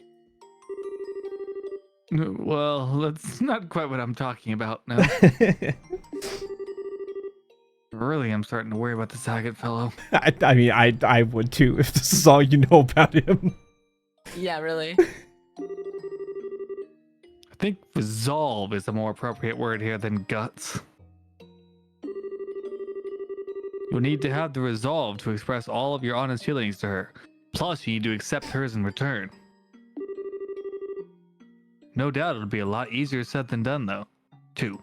Well, that's not quite what I'm talking about now. Really, I'm starting to worry about this Agate fellow. I mean, I would too if this is all you know about him. Yeah, really. I think resolve is a more appropriate word here than guts. You'll need to have the resolve to express all of your honest feelings to her. Plus, you need to accept hers in return. No doubt it'll be a lot easier said than done, though, too.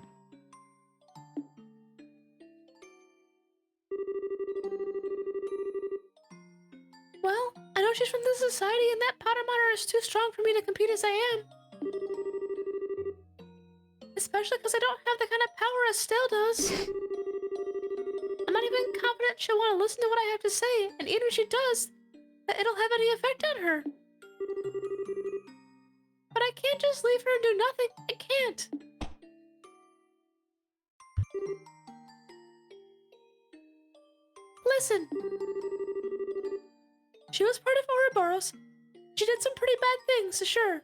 Well, I know she's from this society and that powder monitor is too strong for me to compete as I am. Especially because I don't have the kind of power Estelle does. I'm not even confident she'll want to listen to what I have to say, and even if she does, that it'll have any effect on her. But I can't just leave her and do nothing. I can't. Listen. She was part of Ouroboros. She did some pretty bad things, sure.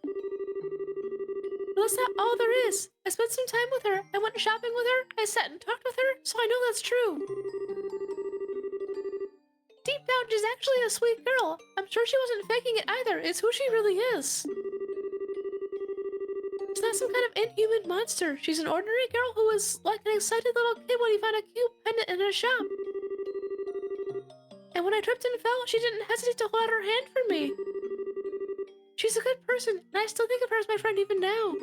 But that's not all there is. I spent some time with her. I went shopping with her. I sat and talked with her, so I know that's true. Deep down, she's actually a sweet girl. I'm sure she wasn't faking it either. It's who she really is. She's not some kind of inhuman monster. She's an ordinary girl who is like an excited little kid when he found a cute pendant in a shop. And when I tripped and fell, she didn't hesitate to hold out her hand for me. She's a good person, and I still think of her as my friend even now.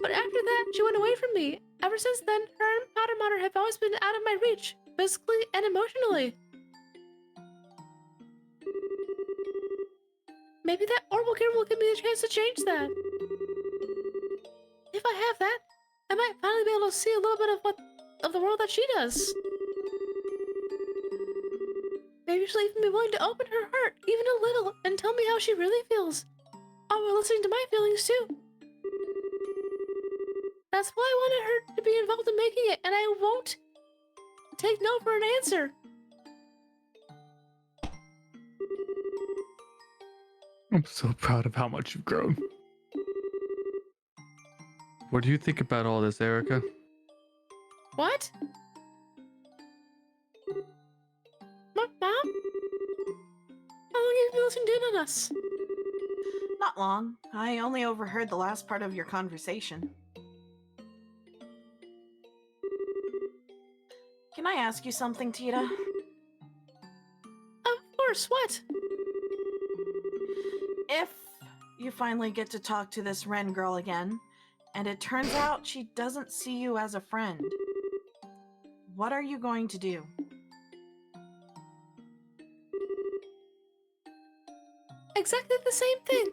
But after that, she went away from me. Ever since then, her and Powder Monitor have always been out of my reach, physically and emotionally. Maybe that orbital gear will give me a chance to change that. If I have that, I might finally be able to see a little bit of the world that she does. Maybe she'll even be willing to open her heart, even a little, and tell me how she really feels. Oh, while listening to my feelings too. That's why I wanted her to be involved in making it, and I won't take no for an answer. I'm so proud of how much you've grown. What do you think about all this, Erica? What? Mom? How long have you been listening in on us? Not long. I only overheard the last part of your conversation. Can I ask you something, Tita? Of course, what? If you finally get to talk to this Ren girl again, and it turns out she doesn't see you as a friend, what are you going to do? Exactly the same thing.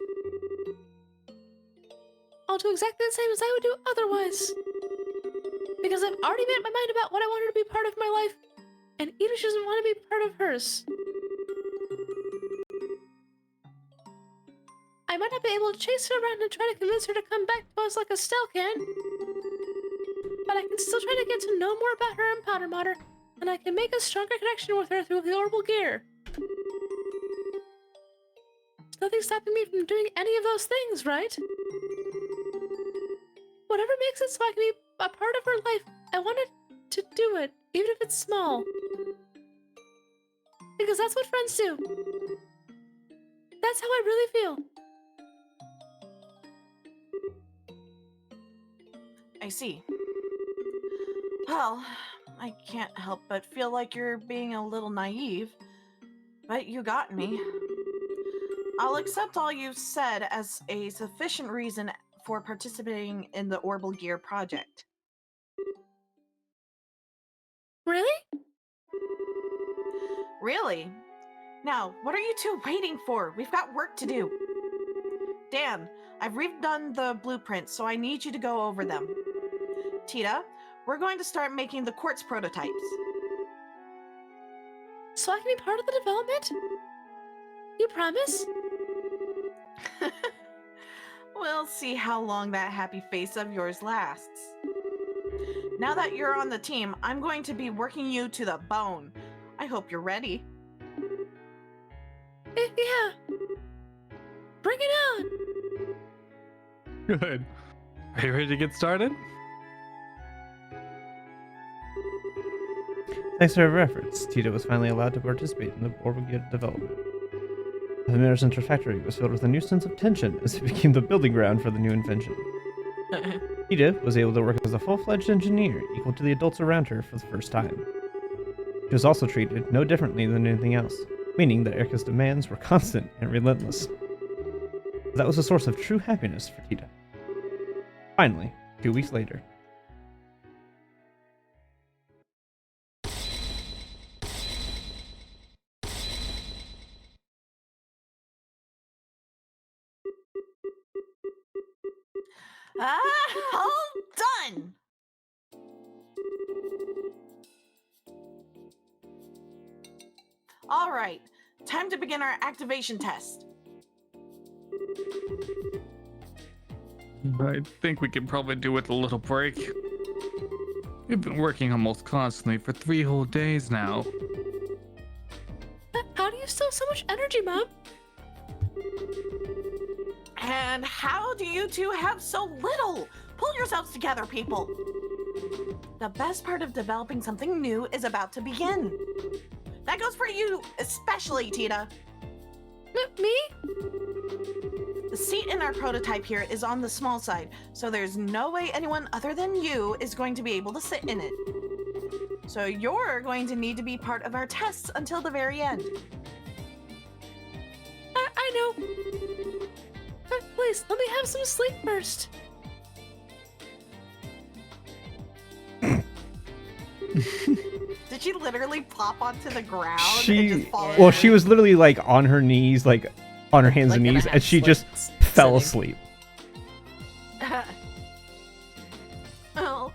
I'll do exactly the same as I would do otherwise. Because I've already made up my mind about what I want her to be part of my life, and even if she doesn't want to be part of hers. I might not be able to chase her around and try to convince her to come back to us like Estelle can. But I can still try to get to know more about her and Powder Motter, and I can make a stronger connection with her through the orbital gear. nothing stopping me from doing any of those things, right? Whatever makes it so I can be a part of her life, I wanted to do it, even if it's small. Because that's what friends do. That's how I really feel. I see. Well, I can't help but feel like you're being a little naive, but you got me. I'll accept all you've said as a sufficient reason for participating in the Orbital Gear project. Really? Really? Now, what are you two waiting for? We've got work to do. Dan, I've redone the blueprints, so I need you to go over them. Tita, we're going to start making the quartz prototypes. So I can be part of the development? You promise? We'll see how long that happy face of yours lasts. Now that you're on the team, I'm going to be working you to the bone. I hope you're ready. Yeah. Bring it on. Good. Are you ready to get started? Thanks to her efforts, Tita was finally allowed to participate in the orbital gear development. The Mirror Center factory was filled with a new sense of tension as it became the building ground for the new invention. Tita was able to work as a full-fledged engineer equal to the adults around her for the first time. She was also treated no differently than anything else, meaning that Erica's demands were constant and relentless. That was a source of true happiness for Tita. Finally, 2 weeks later. All done! All right, time to begin our activation test. I think we can probably do with a little break. We've been working almost constantly for 3 whole days now. How do you still have so much energy, Mom? And how do you two have so little? Pull yourselves together, people. The best part of developing something new is about to begin. That goes for you, especially, Tita. Me? The seat in our prototype here is on the small side, so there's no way anyone other than you is going to be able to sit in it. So you're going to need to be part of our tests until the very end. I know. But please, let me have some sleep first. Did she literally plop onto the ground and She, just fall? well, she was literally like on her knees, like on her hands and Like in a knees, and she half just slit fell sitting. asleep. Oh,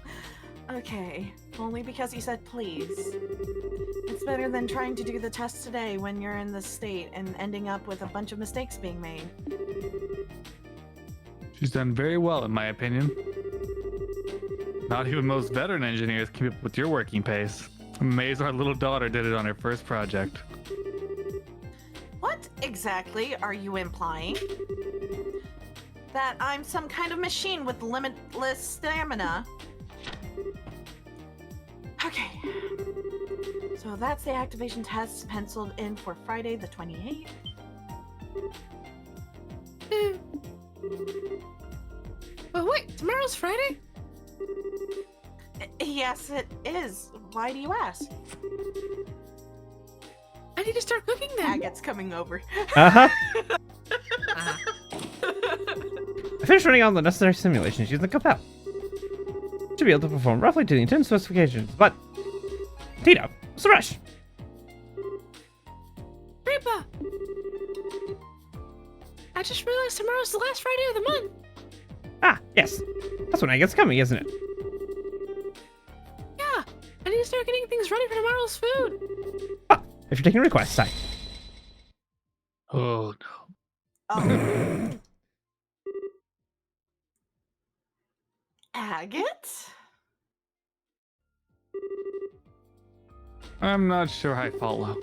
okay. Only because you said please. It's better than trying to do the test today when you're in this state and ending up with a bunch of mistakes being made. She's done very well, in my opinion. Not even most veteran engineers keep up with your working pace. I'm amazed our little daughter did it on her first project. What exactly are you implying? That I'm some kind of machine with limitless stamina? Okay. So that's the activation test penciled in for Friday the 28th. But wait, tomorrow's Friday? Yes, it is. Why do you ask? I need to start cooking then. Agate's coming over. Uh-huh. Uh-huh. I finished running all the necessary simulations using the Capel. Should be able to perform roughly to the intended specifications, but... Tita, what's the rush? Grandpa! I just realized tomorrow's the last Friday of the month. Ah, yes. That's when Agate's coming, isn't it? Yeah, I need to start getting things ready for tomorrow's food. Ah, if you're taking requests, I... Oh no. Oh, Agate? I'm not sure I follow.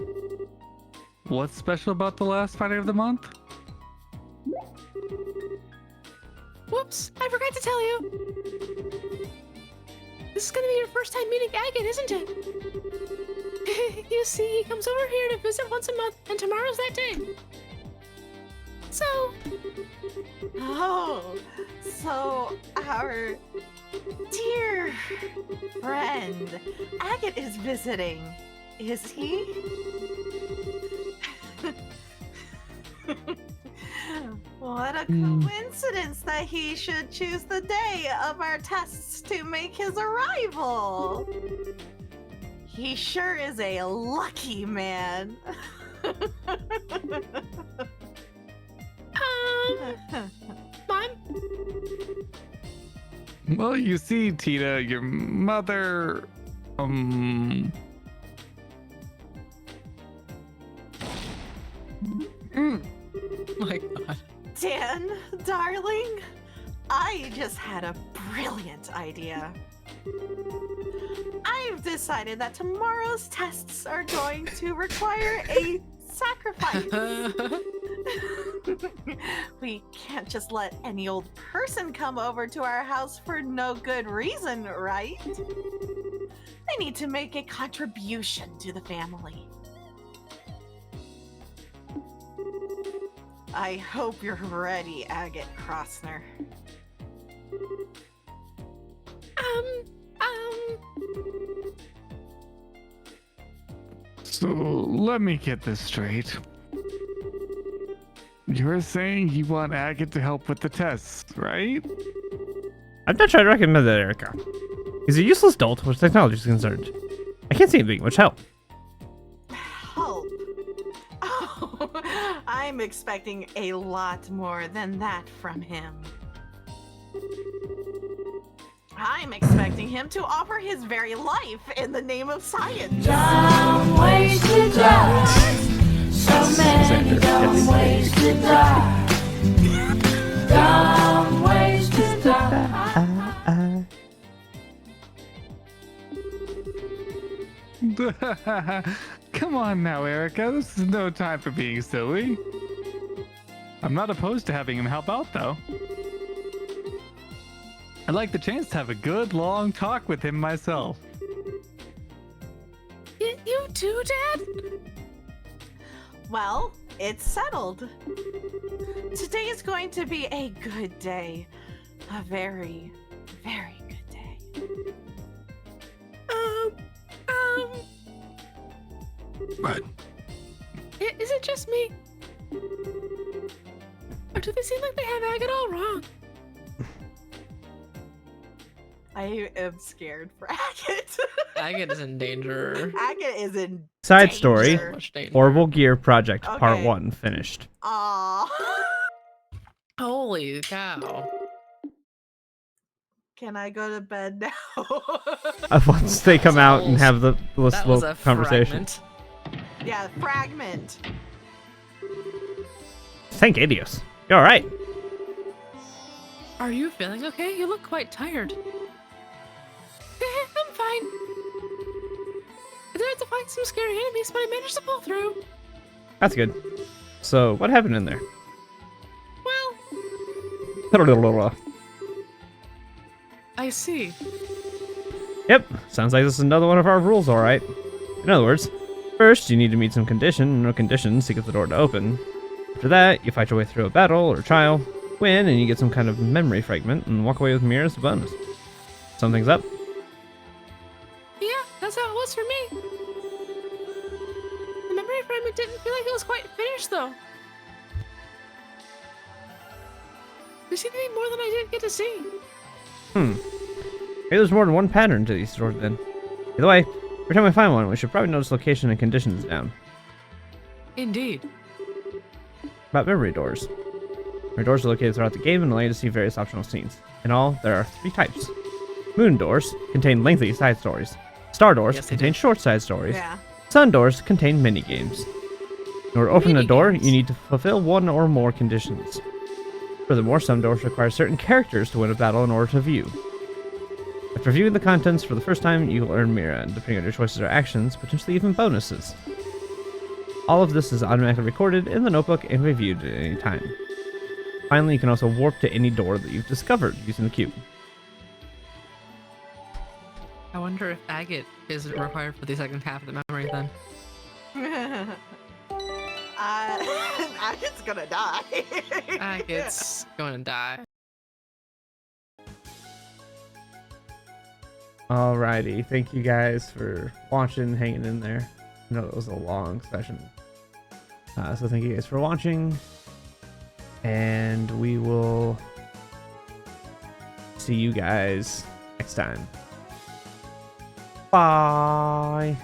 What's special about the last Friday of the month? Whoops, I forgot to tell you. This is gonna be your first time meeting Agate, isn't it? You see, he comes over here to visit once a month, and tomorrow's that day. So... Oh, so our dear friend Agate is visiting, is he? What a coincidence that he should choose the day of our tests to make his arrival. He sure is a lucky man. Mom? Well, you see, Tita, your mother, My God. Dan, darling, I just had a brilliant idea. I've decided that tomorrow's tests are going to require a sacrifice. We can't just let any old person come over to our house for no good reason, right? They need to make a contribution to the family. I hope you're ready, Agate Crossner. So let me get this straight. You're saying you want Agate to help with the tests, right? I'm not trying to recommend that, Erica. He's a useless dolt where technology is concerned. I can't see him being much help. Help? Oh, I'm expecting a lot more than that from him. I'm expecting him to offer his very life in the name of science. Dumb ways to die. So many dumb ways to die. Dumb ways to die. Come on now, Erica. This is no time for being silly. I'm not opposed to having him help out, though. I'd like the chance to have a good, long talk with him myself. You too, Dad? Well, it's settled. Today is going to be a good day. A very, very good day. What? Is it just me? Or do they seem like they have Agate all wrong? I am scared for Agate. Agate is in danger. Agate is in Side danger. story. So much danger. Horrible Gear Project Part Okay. 1 finished. Aww. Holy cow. Can I go to bed now? Once they come out and have the That was little a conversation. fragment. Yeah, fragment. Thank Adios. You're alright. Are you feeling okay? You look quite tired. I'm fine. I did have to fight some scary enemies, but I managed to pull through. That's good. So, what happened in there? Well, I see. Yep, sounds like this is another one of our rules, alright. In other words, first you need to meet some condition or conditions to get the door to open. After that, you fight your way through a battle or trial, win, and you get some kind of memory fragment and walk away with mirror as a bonus. Something's up? Yeah, that's how it was for me. The memory fragment didn't feel like it was quite finished, though. There seemed to be more than I didn't get to see. Maybe there's more than one pattern to these doors then. Either way, every time we find one, we should probably notice location and conditions down. Indeed. About memory doors. Memory doors are located throughout the game and allow you to see various optional scenes. In all, there are 3 types. Moon doors contain lengthy side stories. Star doors Yes, they contain do. short side stories. Yeah. Sun doors contain mini-games. In order to open a door, Mini-games. you need to fulfill one or more conditions. Furthermore, some doors require certain characters to win a battle in order to view. After viewing the contents for the first time, you will earn Mira, and depending on your choices or actions, potentially even bonuses. All of this is automatically recorded in the notebook and reviewed at any time. Finally, you can also warp to any door that you've discovered using the cube. I wonder if agate is required for the second half of the memory then. Agate's gonna die. Agate's going to die. Alrighty, thank you guys for watching, hanging in there. I know it was a long session. So thank you guys for watching. And we will see you guys next time. Bye.